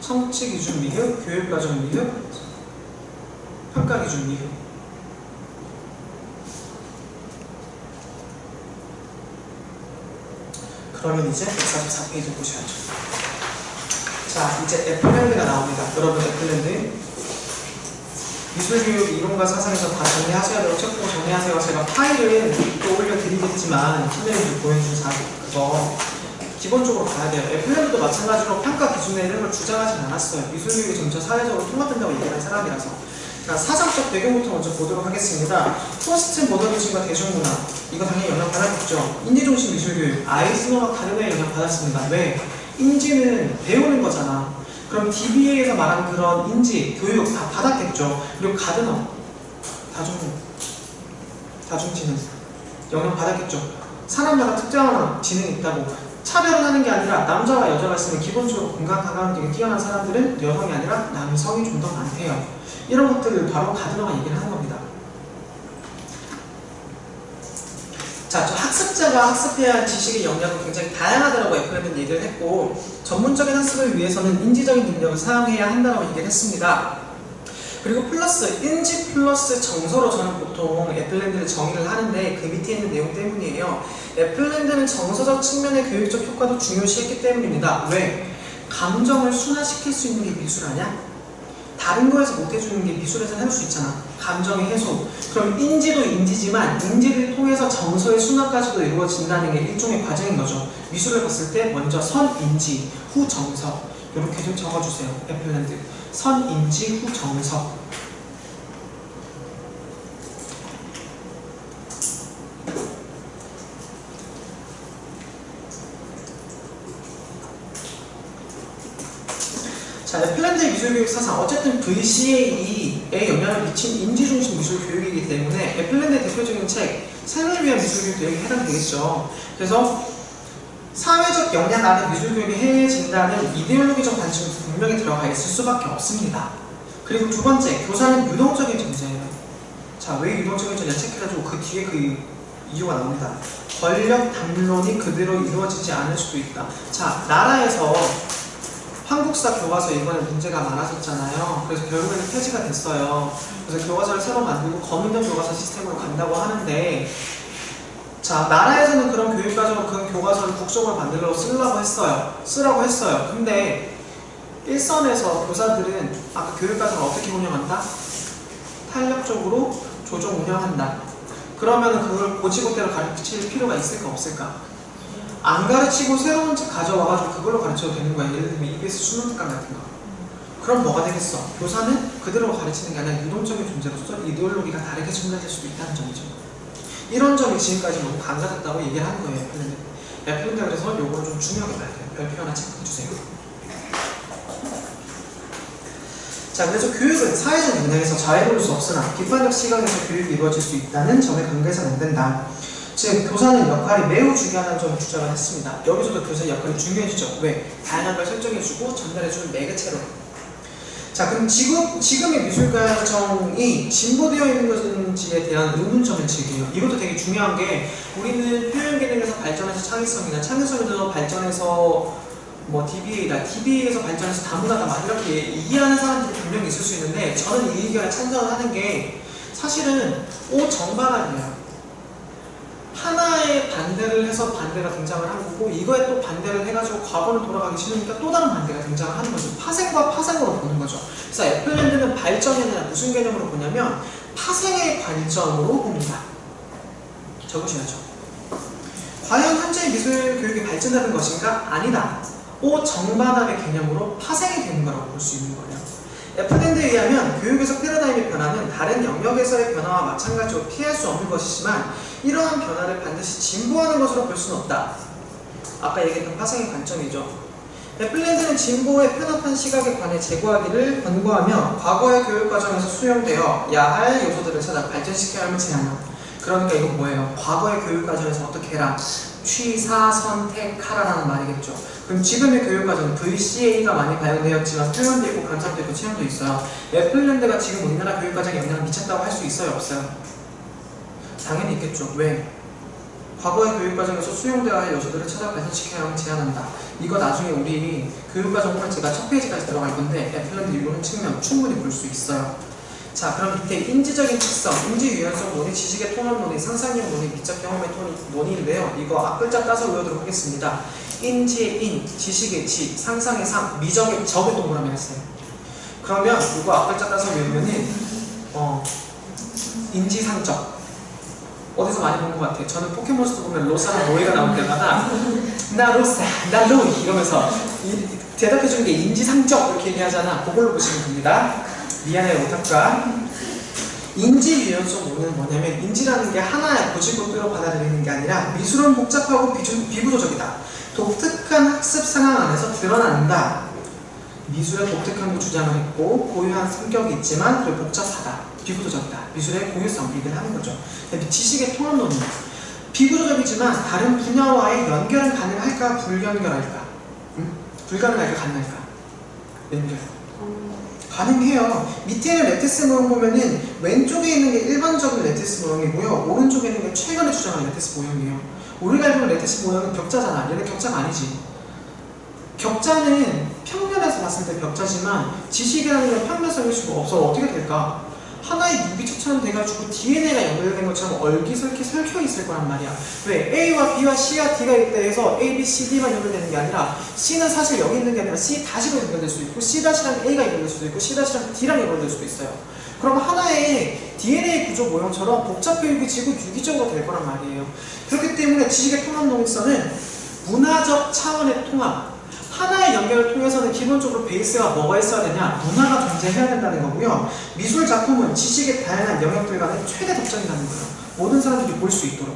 성취기준 미흡, 교육과정 미흡, 평가기준 미흡. 그러면 이제 144페이지 보셔야죠. 자, 이제 애플랜드가 나옵니다. 여러분, 애플랜드. 미술교육 이론과 사상에서 다 정리하셔야 되고, 책 보고 정리하세요. 제가 파일을 또 올려드리겠지만, 선생님들 보여준 그거 기본적으로 봐야 돼요. 애플랜드도 마찬가지로 평가 기준에 이런 걸 주장하진 않았어요. 미술교육이 전체 사회적으로 통합된다고 얘기하는 사람이라서. 자, 사상적 배경부터 먼저 보도록 하겠습니다. 포스트 모더니즘과 대중문화. 이거 당연히 영향받았겠죠. 인지중심 미술교육. 아이즈너가 가르에 영향받았습니다. 왜? 인지는 배우는 거잖아. 그럼 DBA에서 말하는 그런 인지, 교육 다 받았겠죠. 그리고 가드너, 다중지능 영향 받았겠죠. 사람마다 특정한 지능이 있다고 차별을 하는 게 아니라 남자와 여자가 있으면 기본적으로 공감 감각력이 뛰어난 사람들은 여성이 아니라 남성이 좀 더 많대요. 이런 것들을 바로 가드너가 얘기를 하는 겁니다. 자, 저 학습자가 학습해야 할 지식의 영역은 굉장히 다양하다고 애플랜드는 얘기를 했고 전문적인 학습을 위해서는 인지적인 능력을 사용해야 한다고 얘기를 했습니다. 그리고 플러스 인지 플러스 정서로 저는 보통 애플랜드를 정의를 하는데 그 밑에 있는 내용 때문이에요. 애플랜드는 정서적 측면의 교육적 효과도 중요시했기 때문입니다. 왜? 감정을 순화시킬 수 있는 게 미술 아니야? 다른 거에서 못 해주는 게 미술에서는 할 수 있잖아. 감정의 해소. 그럼 인지도 인지지만 인지를 통해서 정서의 순환까지도 이루어진다는 게 일종의 과정인 거죠. 미술을 봤을 때 먼저 선인지 후 정서 이렇게 좀 적어주세요. 애플랜드 선인지 후 정서. 자, 애플랜드의 미술교육 사상, 어쨌든 VCAE에 영향을 미친 인지중심 미술교육이기 때문에 애플랜드의 대표적인 책, 삶을 위한 미술교육 내용이 해당되겠죠. 그래서 사회적 영향 아래 미술교육이 해진다는 이데올로기적 관점이 분명히 들어가 있을 수밖에 없습니다. 그리고 두 번째, 교사는 유동적인 존재예요. 자, 왜 유동적인 존재 체크해가지고 그 뒤에 그 이유가 나옵니다. 권력 담론이 그대로 이루어지지 않을 수도 있다. 자, 나라에서 한국사 교과서 이번에 문제가 많아졌잖아요. 그래서 결국에는 폐지가 됐어요. 그래서 교과서를 새로 만들고 검은정 교과서 시스템으로 간다고 하는데, 자, 나라에서는 그런 교육과정으로 그 교과서를 국적으로 만들려고 쓰라고 했어요. 근데 일선에서 교사들은 아까 교육과정을 어떻게 운영한다? 탄력적으로 조정 운영한다. 그러면 그걸 고지고대로 가르칠 필요가 있을까 없을까? 안 가르치고 새로운 책 가져와가지고 그걸로 가르쳐도 되는 거야. 예를 들면 EBS 수능 특강 같은 거. 그럼 뭐가 되겠어? 교사는 그대로 가르치는 게 아니라 유동적인 존재로서 이데올로기가 다르게 전달될 수도 있다는 점이죠. 이런 점이 지금까지 너무 강조됐다고 얘기를 하는 거예요. 애플랜드. 그래서 요거를 좀 중요하게 봐야 돼요. 별표 하나 체크해주세요. 자, 그래서 교육은 사회적 영향에서 자유로울 수 없으나 비판적 시각에서 교육이 이루어질 수 있다는 점에 관계해서는 안 된다. 즉, 교사는 역할이 매우 중요하다는 점을 주장을 했습니다. 여기서도 교사의 역할이 중요해지죠. 왜? 다양한 걸 설정해주고 전달해주는 매개체로. 자, 그럼 지금의 미술과정이 진보되어 있는 것인지에 대한 의문점을 제기해요. 이것도 되게 중요한 게, 우리는 표현 기능에서 발전해서 창의성이나 창의성에서 발전해서 뭐 DBA에서 발전해서 다문화다 막 이렇게 이해하는 사람들이 분명히 있을 수 있는데, 저는 이 의견에 찬성을 하는 게 사실은 오정반합이에요. 하나의 반대를 해서 반대가 등장을 한 거고, 이거에 또 반대를 해가지고 과거로 돌아가기 싫으니까 또 다른 반대가 등장을 하는 거죠. 파생과 파생으로 보는 거죠. 그래서 애플랜드는 발전이 아니라 무슨 개념으로 보냐면 파생의 관점으로 봅니다. 적으셔야죠. 과연 현재 미술 교육이 발전하는 것인가? 아니다. 오정반합의 개념으로 파생이 되는 거라고 볼 수 있는 거예요. 애플랜드에 의하면 교육에서 패러다임의 변화는 다른 영역에서의 변화와 마찬가지로 피할 수 없는 것이지만 이러한 변화를 반드시 진보하는 것으로 볼 수는 없다. 아까 얘기했던 파생의 관점이죠. 애플랜드는 진보의 편협한 시각에 관해 제고하기를 권고하며 과거의 교육과정에서 수용되어야 할 요소들을 찾아 발전시켜야 함을 제안한다. 그러니까 이건 뭐예요? 과거의 교육과정에서 어떻게 해라? 취사, 선택하라라는 말이겠죠. 그럼 지금의 교육과정은 VCA가 많이 발용되었지만 표현도 있고 관점도 있고 체험도 있어요. 애플랜드가 지금 우리나라 교육과정에 영향을 미쳤다고 할 수 있어요? 없어요? 당연히 있겠죠. 왜? 과거의 교육과정에서 수용되어야 할 요소들을 찾아 발전시켜야 하면 제안한다. 이거 나중에 우리 교육과정 호명제가 첫 페이지까지 들어갈 건데 애플랜드 이루는 측면 충분히 볼 수 있어요. 자, 그럼 밑에 인지적인 특성, 인지 유연성 논의, 지식의 통합 논의, 상상력 논의, 미적 경험의 논의인데요. 이거 앞글자 따서 외우도록 하겠습니다. 인지의 인, 지식의 지, 상상의 상, 미적의 적을 동그라미 했어요. 그러면 이거 앞글자 따서 외우면은 인지상적. 어디서 많이 본 것 같아요. 저는 포켓몬스터 보면 로사랑 로이가 나올 때마다 나 로사, 나 로이 이러면서 대답해주는 게 인지상적 이렇게 얘기하잖아. 그걸로 보시면 됩니다. 미안해요, 오타쿠가. 인지 유연성은 뭐냐면 인지라는 게 하나의 고지고대로 받아들이는 게 아니라 미술은 복잡하고 비구조적이다. 독특한 학습 상황 안에서 드러난다. 미술의 독특함을 주장을 했고 고유한 성격이 있지만 그리고 복잡하다. 비구조적이다. 미술의 고유성 얘기를 하는 거죠. 지식의 통합론은 비구조적이지만 다른 분야와의 연결은 가능할까? 불연결할까? 불가능할까? 가능할까? 연결. 가능해요. 밑에 있는 레티스 모형 보면은 왼쪽에 있는 게 일반적인 레티스 모형이고요. 오른쪽에 있는 게 최근에 주장한 레티스 모형이에요. 우리가 알고 있는 레티스 모형은 격자잖아. 얘는 격자가 아니지. 격자는 평면에서 봤을 때 격자지만 지식이라는 건 평면성일 수가 없어. 어떻게 될까? 하나의 유기체처럼 돼가지고 DNA가 연결된 것처럼 얼기설기 설켜 있을 거란 말이야. 왜? A와 B와 C와 D가 있다 해서 A, B, C, D만 연결되는 게 아니라 C는 사실 여기 있는 게 아니라 C 다시로 연결될 수도 있고 C 다시랑 A가 연결될 수도 있고 C 다시랑 D랑 연결될 수도 있어요. 그럼 하나의 DNA 구조 모형처럼 복잡해 유기지고 유기적으로 될 거란 말이에요. 그렇기 때문에 지식의 통합 논리성은 문화적 차원의 통합, 하나의 연결을 통해서는 기본적으로 베이스가 뭐가 있어야 되냐? 문화가 존재해야 된다는 거고요. 미술 작품은 지식의 다양한 영역들과는 최대 접점이라는 거예요. 모든 사람들이 볼 수 있도록.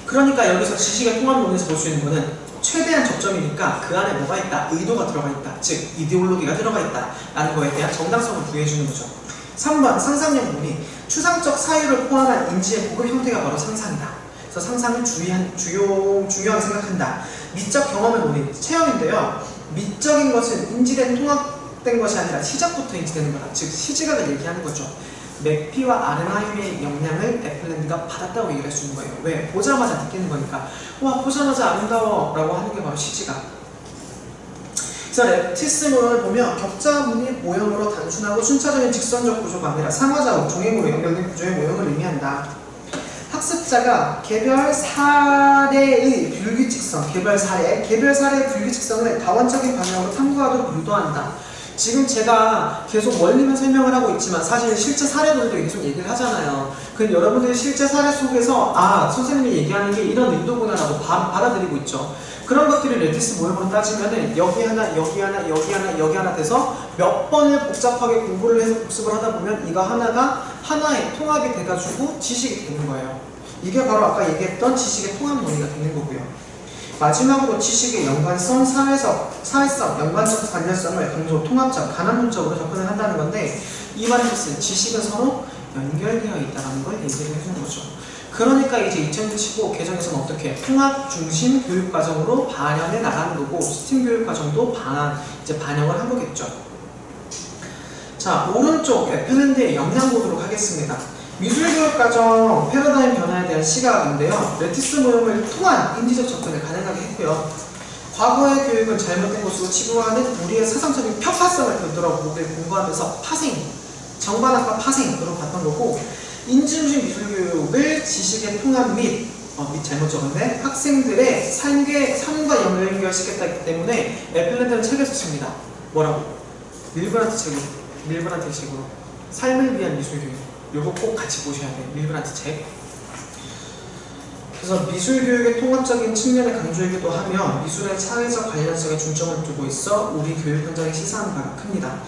그러니까 여기서 지식의 통합 논에서 볼 수 있는 거는 최대한 접점이니까 그 안에 뭐가 있다? 의도가 들어가 있다. 즉 이데올로기가 들어가 있다. 라는 거에 대한 정당성을 부여해주는 거죠. 3번 상상력 논리. 추상적 사유를 포함한 인지의 보급 형태가 바로 상상이다. 그래서 상상을 중요하게 생각한다. 미적 경험의 논리, 체험인데요. 미적인 것은 인지된 통합된 것이 아니라 시작부터 인지되는 거다. 즉 시지각을 얘기하는 거죠. 맥피와 아르마유의 영향을 애플랜드가 받았다고 얘기할 수 있는 거예요. 왜? 보자마자 느끼는 거니까. 와, 보자마자 아름다워 라고 하는 게 바로 시지각. 그래서 레티스 모형을 보면 격자 무늬 모형으로 단순하고 순차적인 직선적 구조가 아니라 상하좌우 종횡으로 연결된 구조의 모형을 의미한다. 학습자가 개별 사례의 불규칙성, 개별 사례의 불규칙성을 다원적인 방향으로 탐구하도록 유도한다. 지금 제가 계속 원리만 설명을 하고 있지만 사실 실제 사례들도 계속 얘기를 하잖아요. 그 여러분들이 실제 사례 속에서 아, 선생님이 얘기하는 게 이런 의도구나라고 받아들이고 있죠. 그런 것들이 레티스 모형으로 따지면은 여기 하나, 여기 하나, 여기 하나, 여기 하나 돼서 몇 번을 복잡하게 공부를 해서 복습을 하다 보면 이거 하나가 하나의 통합이 돼가지고 지식이 되는 거예요. 이게 바로 아까 얘기했던 지식의 통합 논리가 되는 거고요. 마지막으로 지식의 연관성, 사회성, 연관적 관련성을 강조, 통합적, 가난론적으로 접근을 한다는 건데 이 말의 뜻은 지식은 서로 연결되어 있다는 걸 얘기를 해주는 거죠. 그러니까 이제 2015 개정에서는 어떻게 통합 중심 교육 과정으로 반영해 나가는 거고 스팀 교육 과정도 반영을 한 거겠죠. 자, 오른쪽 애플랜드의 역량 보도록 하겠습니다. 미술교육과정 패러다임 변화에 대한 시각인데요. 레티스 모형을 통한 인지적 접근을 가능하게 했고요. 과거의 교육은 잘못된 것으로 치부하는 우리의 사상적인 편파성을 되돌아보고 공부하면서 정반학과 파생으로 봤던 거고 인지중심 미술교육을 지식의 통합 및 잘못 적었네. 학생들의 삶과 연결시켰기 때문에 애플랜드는 책을 썼습니다. 뭐라고? 밀브란트 책으로 삶을 위한 미술교육. 이거 꼭 같이 보셔야 돼요. 밀브란트 책. 그래서 미술교육의 통합적인 측면을 강조하기도 하며 미술의 사회적 관련성에 중점을 두고 있어 우리 교육 현장에 시사하는 바가 큽니다.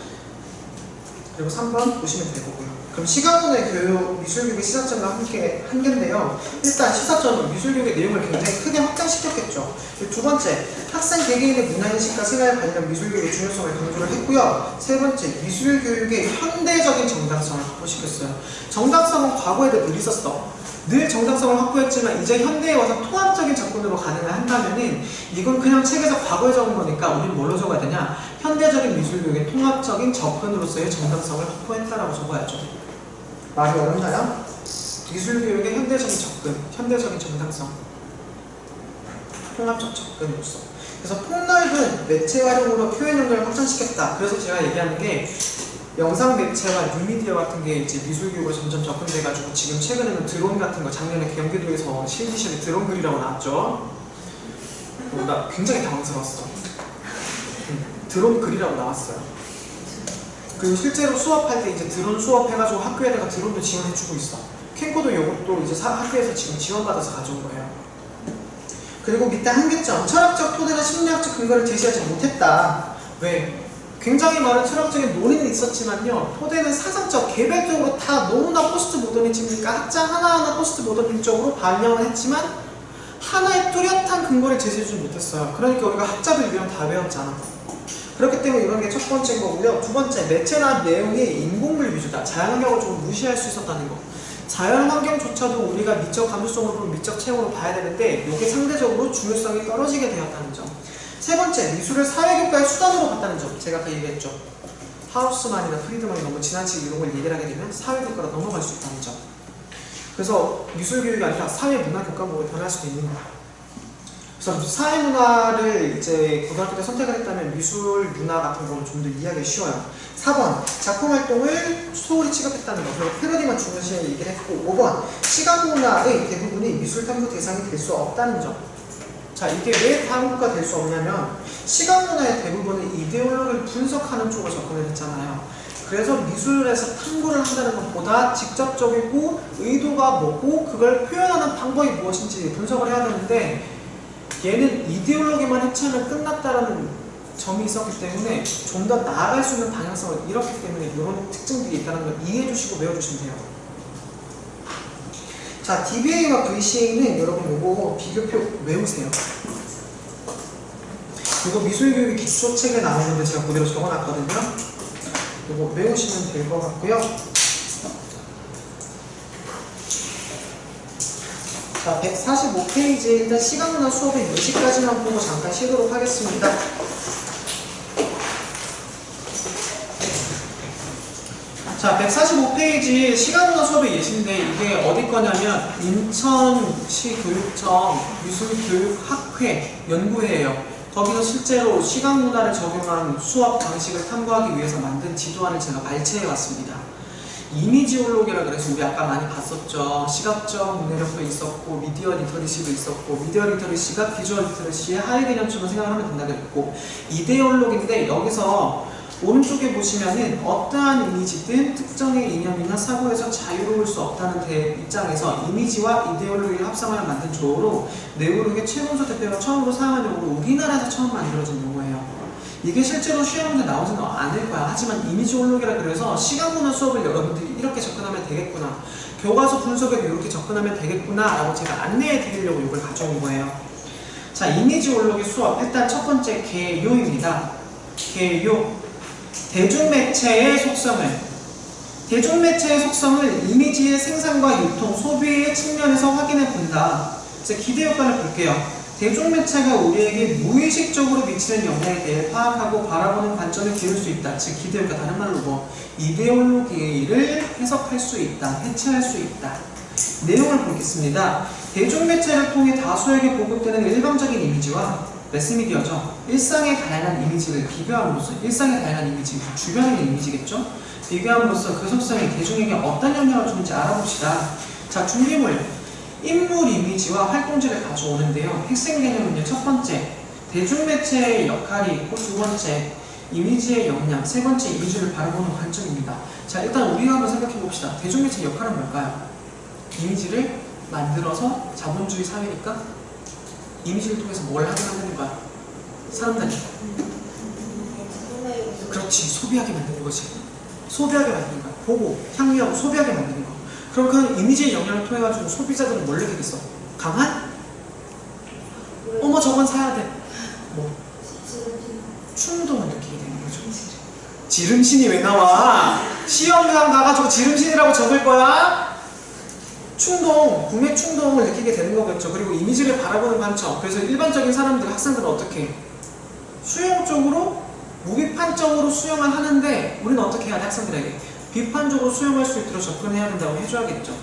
그리고 3번 보시면 되고요. 그럼 시간론의 교육, 미술교육의 시사점과 함께 한 개인데요. 일단 시사점은 미술교육의 내용을 굉장히 크게 확장시켰겠죠. 두 번째, 학생 개개인의 문화인식과 생활 관련 미술교육의 중요성을 강조를 했고요. 세 번째, 미술교육의 현대적인 정당성을 확보시켰어요. 정당성은 과거에도 늘 있었어. 늘 정당성을 확보했지만 이제 현대에 와서 통합적인 접근으로 가능을 한다면은 이건 그냥 책에서 과거에 적은 거니까 우리는 뭘로 적어야 되냐? 현대적인 미술교육의 통합적인 접근으로서의 정당성을 확보했다라고 적어야죠. 말이 어렵나요? 미술교육의 현대적인 접근, 현대적인 정당성, 통합적 접근으로서. 그래서 폭넓은 매체 활용으로 표현 연결을 확장시켰다. 그래서 제가 얘기하는 게 영상 매체와 뉴미디어 같은 게 이제 미술교육으로 점점 접근돼가지고 지금 최근에는 드론 같은 거 작년에 경기도에서 실기시험에 드론 그리라고 나왔죠. 나 굉장히 당황스러웠어. 드론 그리라고 나왔어요. 그리고 실제로 수업할 때 이제 드론 수업해가지고 학교에다가 드론도 지원해주고 있어. 캠코더 이것도 이제 학교에서 지금 지원받아서 가져온 거예요. 그리고 밑에 한계점, 철학적 토대나 심리학적 근거를 제시하지 못했다. 왜? 굉장히 많은 철학적인 논의는 있었지만요. 토대는 사상적, 개별적으로 다 너무나 포스트 모더니즘이니까 학자 하나하나 포스트 모더니즘적으로 반영을 했지만 하나의 뚜렷한 근거를 제시해주지 못했어요. 그러니까 우리가 학자들 이름 다 배웠잖아. 그렇기 때문에 이런 게 첫 번째인 거고요. 두 번째, 매체나 내용이 인공물 위주다. 자연환경을 좀 무시할 수 있었다는 거. 자연환경조차도 우리가 미적 감수성으로 미적 체험으로 봐야 되는데 이게 상대적으로 중요성이 떨어지게 되었다는 점. 세 번째, 미술을 사회교과의 수단으로 봤다는 점. 제가 아까 얘기했죠. 하우스만이나 프리드만이 너무 지나치게 이런 걸 얘기를 하게 되면 사회교과로 넘어갈 수 있다는 점. 그래서 미술교육이 아니라 사회문화교과목으로 변할 수도 있는 거야. 그래서 사회문화를 이제 고등학교 때 선택을 했다면 미술 문화 같은 거는 좀 더 이해하기 쉬워요. 4번 작품활동을 소홀히 취급했다는 거. 그리고 패러디만 중요시해 얘기를 했고 5번 시각문화의 대부분이 미술 탐구 대상이 될 수 없다는 점. 자, 이게 왜 탐구가 될 수 없냐면 시각문화의 대부분은 이데올로기를 분석하는 쪽으로 접근을 했잖아요. 그래서 미술에서 탐구를 한다는 것보다 직접적이고 의도가 뭐고 그걸 표현하는 방법이 무엇인지 분석을 해야 되는데 얘는 이데올로기만 해체하면 끝났다라는 점이 있었기 때문에 좀 더 나아갈 수 있는 방향성을 잃었기 때문에 이런 특징들이 있다는 걸 이해해 주시고 외워주시면 돼요. 자, DBA와 VCA는 여러분 요거 비교표 외우세요. 이거 미술교육의 기초책에 나오는데 제가 그대로 적어놨거든요. 이거 외우시면 될 것 같고요. 자, 145페이지에 일단 시각문화 수업의 예시까지만 보고 잠깐 쉬도록 하겠습니다. 자, 145페이지 시각문화 수업의 예시인데 이게 어디 거냐면 인천시교육청 미술교육학회 연구회예요. 거기서 실제로 시각문화를 적용한 수업 방식을 탐구하기 위해서 만든 지도안을 제가 발췌해 왔습니다. 이미지올로기라 그래서 우리 아까 많이 봤었죠. 시각적 문해력도 있었고 미디어 리터리시도 있었고 미디어 리터리시가 비주얼 리터리시의 하위 개념처럼 생각하면 된다고 했고 이데올로기인데 여기서 오른쪽에 보시면은 어떠한 이미지든 특정의 이념이나 사고에서 자유로울 수 없다는 입장에서 이미지와 이데올로기를 합성하여 만든 조어로 네오르의 최문수 대표가 처음으로 사용한 용어로 우리나라에서 처음 만들어진 용어예요. 이게 실제로 시험 문제 나오지는 않을 거야. 하지만 이미지올로기라 그래서 시각문화 수업을 여러분들이 이렇게 접근하면 되겠구나, 교과서 분석에 이렇게 접근하면 되겠구나 라고 제가 안내해 드리려고 이걸 가져온 거예요. 자, 이미지올로기 수업 일단 첫 번째 개요입니다. 개요. 대중매체의 속성을 이미지의 생산과 유통, 소비의 측면에서 확인해 본다. 이제 기대효과를 볼게요. 대중매체가 우리에게 무의식적으로 미치는 영향에 대해 파악하고 바라보는 관점을 기울 수 있다. 즉 기대효과, 다른 말로 뭐 이데올로기를 해석할 수 있다, 해체할 수 있다. 내용을 보겠습니다. 대중매체를 통해 다수에게 보급되는 일방적인 이미지와 매스미디어죠. 일상의 다양한 이미지를 비교함으로써, 일상의 다양한 이미지, 주변에 있는 이미지겠죠? 비교함으로써 그 속성이 대중에게 어떤 영향을 주는지 알아봅시다. 자, 준비물. 인물 이미지와 활동지를 가져오는데요. 핵심 개념은요. 첫 번째, 대중매체의 역할이 있고, 두 번째, 이미지의 역량, 세 번째, 이미지를 바라보는 관점입니다. 자, 일단 우리가 한번 생각해 봅시다. 대중매체의 역할은 뭘까요? 이미지를 만들어서, 자본주의 사회니까 이미지를 통해서 뭘 하게 만드는 거야? 사람들이. 그렇지, 소비하게 만드는 거지. 소비하게 만드는 거야. 보고, 향유하고 소비하게 만드는 거. 그럼 그 이미지의 영향을 통해 가지고 소비자들은 뭘 느끼겠어? 강한? 어머 저건 사야 돼. 뭐? 충동을 느끼게 되는 거죠. 지름신이 왜 나와? 시험장 가가지고 지름신이라고 적을 거야? 충동, 구매 충동을 느끼게 되는 거겠죠. 그리고 이미지를 바라보는 관점. 그래서 일반적인 사람들, 학생들은 어떻게 해? 수용적으로, 무비판적으로 수용을 하는데 우리는 어떻게 해야 돼? 학생들에게 비판적으로 수용할 수 있도록 접근해야 된다고 해줘야겠죠.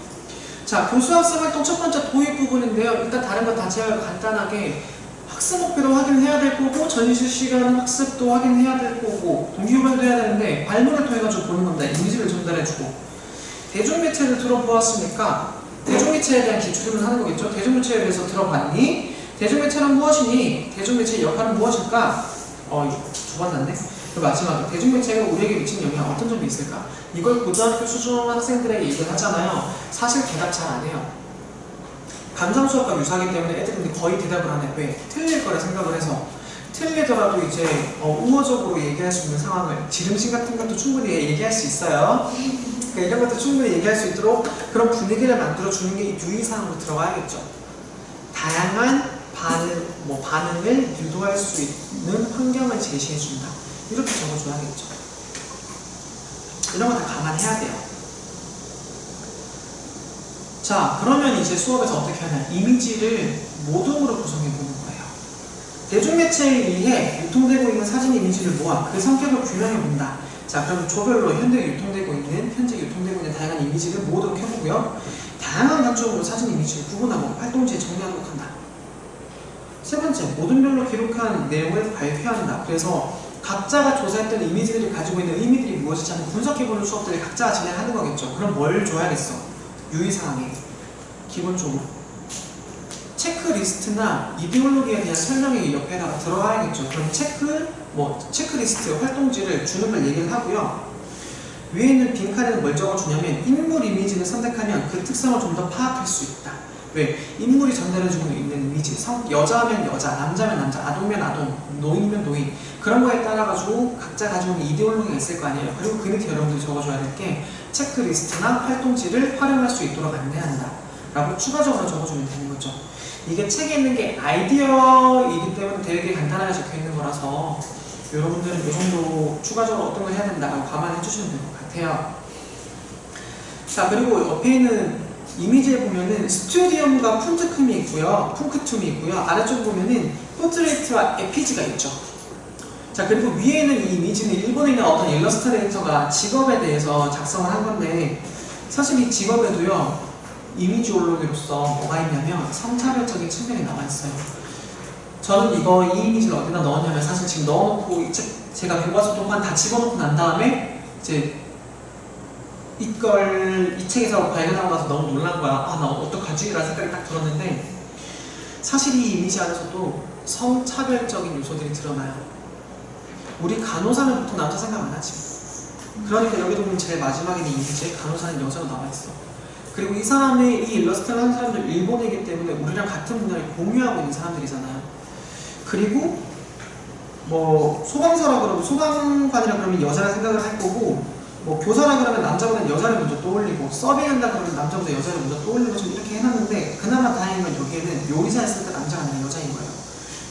자, 교수학습 활동 첫 번째 도입 부분인데요. 일단 다른 거 다 제가 간단하게 학습 목표도 확인해야 될 거고, 전시 시간 학습도 확인해야 될 거고, 동기후반도 해야 되는데 발문을 통해 가지고 보는 겁니다. 이미지를 전달해주고. 대중매체를 들어보았으니까 대중매체에 대한 기초질문을 하는 거겠죠. 대중매체에 대해서 들어봤니? 대중매체는 무엇이니? 대중매체의 역할은 무엇일까? 두 번 났네. 그리고 마지막에 대중매체가 우리에게 미치는 영향 어떤 점이 있을까? 이걸 고등학교 수준 학생들에게 얘기를 하잖아요. 사실 대답 잘 안 해요. 감상 수업과 유사하기 때문에 애들은 거의 대답을 안 해. 왜? 틀릴 거라 생각을 해서. 틀리더라도 이제 우호적으로 얘기할 수 있는 상황을, 지름신 같은 것도 충분히 얘기할 수 있어요. 그러니까 이런 것도 충분히 얘기할 수 있도록 그런 분위기를 만들어주는 게 유의사항으로 들어가야겠죠. 다양한 반응을 유도할 수 있는 환경을 제시해준다. 이렇게 적어줘야겠죠. 이런 거 다 감안해야 돼요. 자, 그러면 이제 수업에서 어떻게 하냐. 이미지를 모둠으로 구성해보는 거예요. 대중매체에 의해 유통되고 있는 사진 이미지를 모아 그 성격을 규명해본다. 자, 그럼 조별로 현재 유통되고 있는 다양한 이미지를 모으도록 해보고요. 다양한 관점으로 사진 이미지를 구분하고 활동지에 정리하도록 한다. 세 번째, 모든 별로 기록한 내용을 발표한다. 그래서 각자가 조사했던 이미지들이 가지고 있는 의미들이 무엇인지 하는 분석해보는 수업들을 각자가 진행하는 거겠죠. 그럼 뭘 줘야겠어? 유의사항에 기본적으로 체크리스트나 이데올로기에 대한 설명이 옆에다가 들어가야겠죠. 그럼 체크리스트 활동지를 주는 걸 얘기를 하고요. 위에 있는 빈칸에는 뭘 적어주냐면 인물 이미지를 선택하면 그 특성을 좀 더 파악할 수 있다. 왜? 인물이 전달해주고 있는 이미지, 여자면 여자, 남자면 남자, 아동면 아동, 노인이면 노인, 그런 거에 따라가지고 각자 가지고 있는 이데올로기가 있을 거 아니에요. 그리고 그 밑에 여러분들이 적어줘야 될 게 체크리스트나 활동지를 활용할 수 있도록 안내한다 라고 추가적으로 적어주면 되는 거죠. 이게 책에 있는 게 아이디어이기 때문에 되게 간단하게 적혀 있는 거라서 여러분들은 이 정도 추가적으로 어떤 걸 해야 된다고 감안해 주시면 될 것 같아요. 자, 그리고 옆에 있는 이미지에 보면은 스튜디움과 푼크툼이 있고요. 아래쪽 보면은 포트레이트와 에피지가 있죠. 자, 그리고 위에 있는 이 이미지는 일본에 있는 어떤 일러스트레이터가 직업에 대해서 작성을 한 건데, 사실 이 직업에도요 이미지올로기로서 뭐가 있냐면 성차별적인 측면이 남아있어요. 저는 이 이미지를 어디다 넣었냐면, 사실 지금 넣어놓고 제가 교과서 동안 다 집어넣고 난 다음에 이제 이 책에서 발견하고 나서 너무 놀란 거야. 아, 나 어떡하지? 라는 생각이 딱 들었는데, 사실 이 이미지 안에서도 성차별적인 요소들이 드러나요. 우리 간호사는 보통 남자 생각 안 하지. 그러니까 여기도 보면 제일 마지막에 있는 이미지에 간호사는 여자로 나와있어. 그리고 이 사람이 이 일러스트를 한 사람들 일본이기 때문에 우리랑 같은 문화를 공유하고 있는 사람들이잖아요. 그리고 뭐 소방서라 그러면 소방관이라 그러면 여자를 생각을 할 거고, 뭐 교사라 그러면 남자보다는 여자를 먼저 떠올리고, 서빙한다 그러면 남자보다 여자를 먼저 떠올리고 좀 이렇게 해놨는데, 그나마 다행인 건 여기에는 요리사 했을 때 남자가 아니라 여자인 거예요.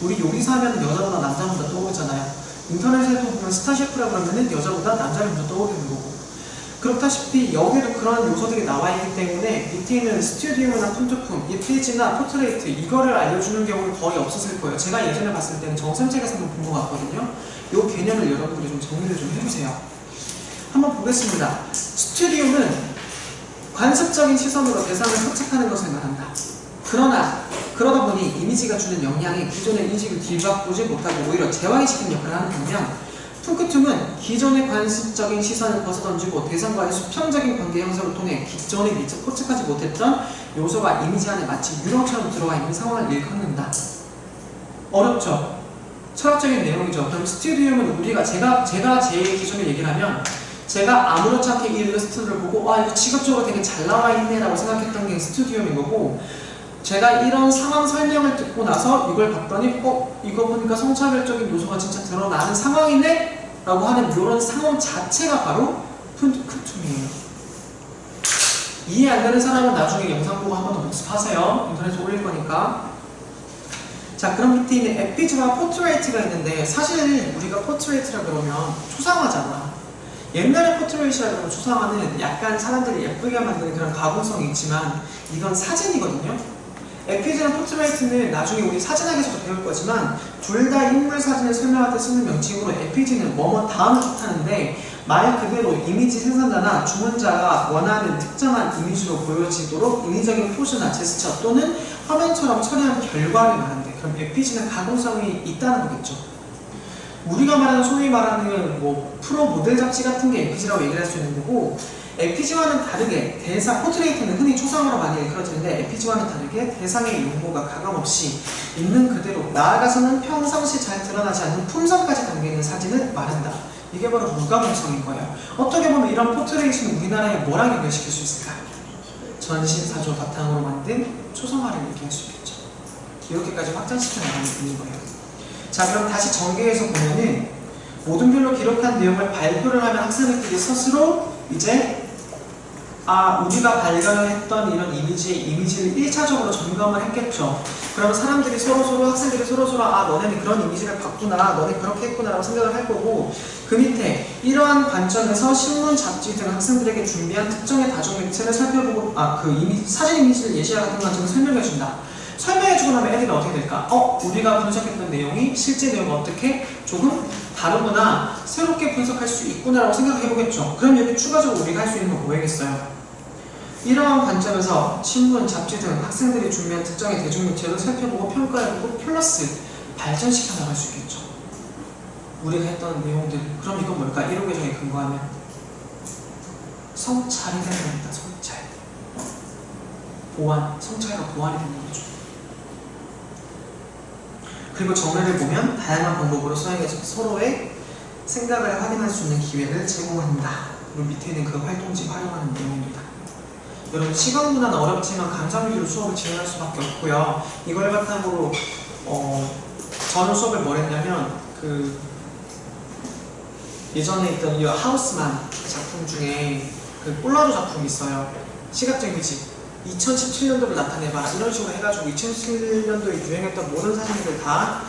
우리 요리사 하면 여자보다 남자 먼저 떠오르잖아요. 인터넷에도 보면 스타셰프라 그러면은 여자보다 남자를 먼저 떠오르는 거고, 그렇다시피 여기도 그런 요소들이 나와있기 때문에 밑에 있는 스튜디오나 푼트품, 이미지나 포트레이트, 이거를 알려주는 경우는 거의 없었을 거예요. 제가 예전에 봤을 때는 정선책에서 본 것 같거든요. 이 개념을 여러분들이 좀 정리를 좀 해주세요. 한번 보겠습니다. 스튜디오는 관습적인 시선으로 대상을 포착하는 것을 말한다. 그러다 보니 이미지가 주는 영향이 기존의 인식을 뒤바꾸지 못하고 오히려 재확인시키는 역할을 하는 반면, 푼크툼은 기존의 관습적인 시선을 벗어던지고 대상과의 수평적인 관계 형성을 통해 기존에 미처 포착하지 못했던 요소가 이미지 안에 마치 유령처럼 들어가 있는 상황을 일컫는다. 어렵죠? 철학적인 내용이죠. 그럼 스튜디움은 제가 제 기준으로 얘기를 하면, 제가 아무렇지 않게 이 일러스트를 보고 이거 직업적으로 되게 잘 나와 있네 라고 생각했던 게 스튜디움인 거고, 제가 이런 상황 설명을 듣고 나서 이걸 봤더니 이거 보니까 성차별적인 요소가 진짜 드러나는 상황이네? 라고 하는 이런 상황 자체가 바로 푼크툼이에요. 이해 안 되는 사람은 나중에 영상 보고 한 번 더 복습하세요. 인터넷에 올릴 거니까. 자, 그럼 밑에 있는 에피지와 포트레이트가 있는데, 사실 우리가 포트레이트라 그러면 초상화잖아. 옛날에 포트레이트라 그러면 초상화는 약간 사람들이 예쁘게 만드는 그런 가공성이 있지만, 이건 사진이거든요. 에피지나 포트레이트는 나중에 우리 사진학에서도 배울 거지만, 둘 다 인물 사진을 설명할 때 쓰는 명칭으로 에피지는 뭐뭐 다음 뜻하는데, 말 그대로 이미지 생산자나 주문자가 원하는 특정한 이미지로 보여지도록 인위적인 포즈나 제스처 또는 화면처럼 처리한 결과를 말하는데, 그럼 에피지는 가공성이 있다는 거겠죠. 우리가 말하는, 소위 말하는 뭐 프로 모델 잡지 같은 게 에피지라고 얘기를 할 수 있는 거고, 에피지와는 다르게 포트레이트는 흔히 초상화로 많이 일컬어지는데, 에피지와는 다르게 대상의 용모가 가감없이 있는 그대로, 나아가서는 평상시 잘 드러나지 않는 품성까지 담겨있는 사진을 말한다. 이게 바로 무가공성인 거예요. 어떻게 보면 이런 포트레이트는 우리나라에 뭐랑 연결시킬 수 있을까? 전신사조 바탕으로 만든 초상화를 얘기할 수 있겠죠. 이렇게까지 확장시켜 나가는 있는 거예요. 자, 그럼 다시 전개해서 보면은, 모든 별로 기록한 내용을 발표를 하면 학생들끼리 스스로 이제 우리가 발견했던 이런 이미지를 1차적으로 점검을 했겠죠. 그러면 학생들이 서로서로 너네는 그런 이미지를 봤구나, 너네 그렇게 했구나 라고 생각을 할 거고, 그 밑에 이러한 관점에서 신문, 잡지 등 학생들에게 준비한 특정의 다중 매체를 살펴보고 사진 이미지를 예시와 같은 관점을 설명해준다. 설명해주고 나면 애들이 어떻게 될까? 우리가 분석했던 내용이 실제 내용과 어떻게 조금 다르구나, 새롭게 분석할 수 있구나 라고 생각해보겠죠. 그럼 여기 추가적으로 우리가 할 수 있는 건 뭐겠어요? 이러한 관점에서 신문, 잡지 등 학생들이 준비한 특정의 대중매체를 살펴보고 평가해보고 플러스 발전시켜 나갈 수 있겠죠. 우리가 했던 내용들. 그럼 이건 뭘까? 1호 개정에 근거하면 성찰이 되는 겁니다. 성찰. 보완. 성찰과 보완이 되는 거죠. 그리고 정례를 보면 다양한 방법으로 서로의 생각을 확인할 수 있는 기회를 제공한다. 그리고 밑에 있는 그 활동지 활용하는 내용입니다. 여러분 시각문화는 어렵지만 감상 위주로 수업을 진행할 수밖에 없고요. 이걸 바탕으로 저는 수업을 뭘 했냐면 그 예전에 있던 이 하우스만 작품 중에 그 콜라주 작품이 있어요. 시각적 이미지 2017년도를 나타내봐라 이런 식으로 해가지고 2017년도에 유행했던 모든 사진들을 다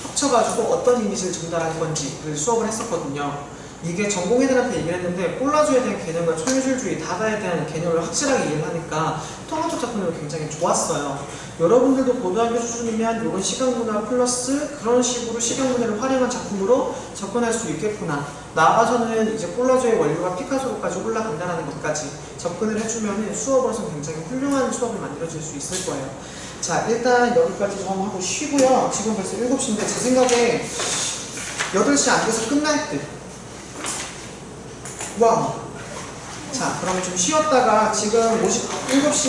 합쳐가지고 어떤 이미지를 전달할 건지 수업을 했었거든요. 이게 전공 애들한테 얘기를 했는데 콜라주에 대한 개념과 초현실주의, 다다에 대한 개념을 확실하게 이해를 하니까 통합적 작품으로 굉장히 좋았어요. 여러분들도 고등학교 수준이면 이런 시각문화 플러스 그런 식으로 시각문화를 활용한 작품으로 접근할 수 있겠구나. 나아가서는 이제 콜라주의 원료가 피카소로까지 올라간다는 것까지 접근을 해주면 수업으로서는 굉장히 훌륭한 수업을 만들어질 수 있을 거예요. 자, 일단 여기까지 좀 하고 쉬고요. 지금 벌써 7시인데 제 생각에 8시 안 돼서 끝날 듯. 와우. 자, 그러면 좀 쉬었다가 지금 7시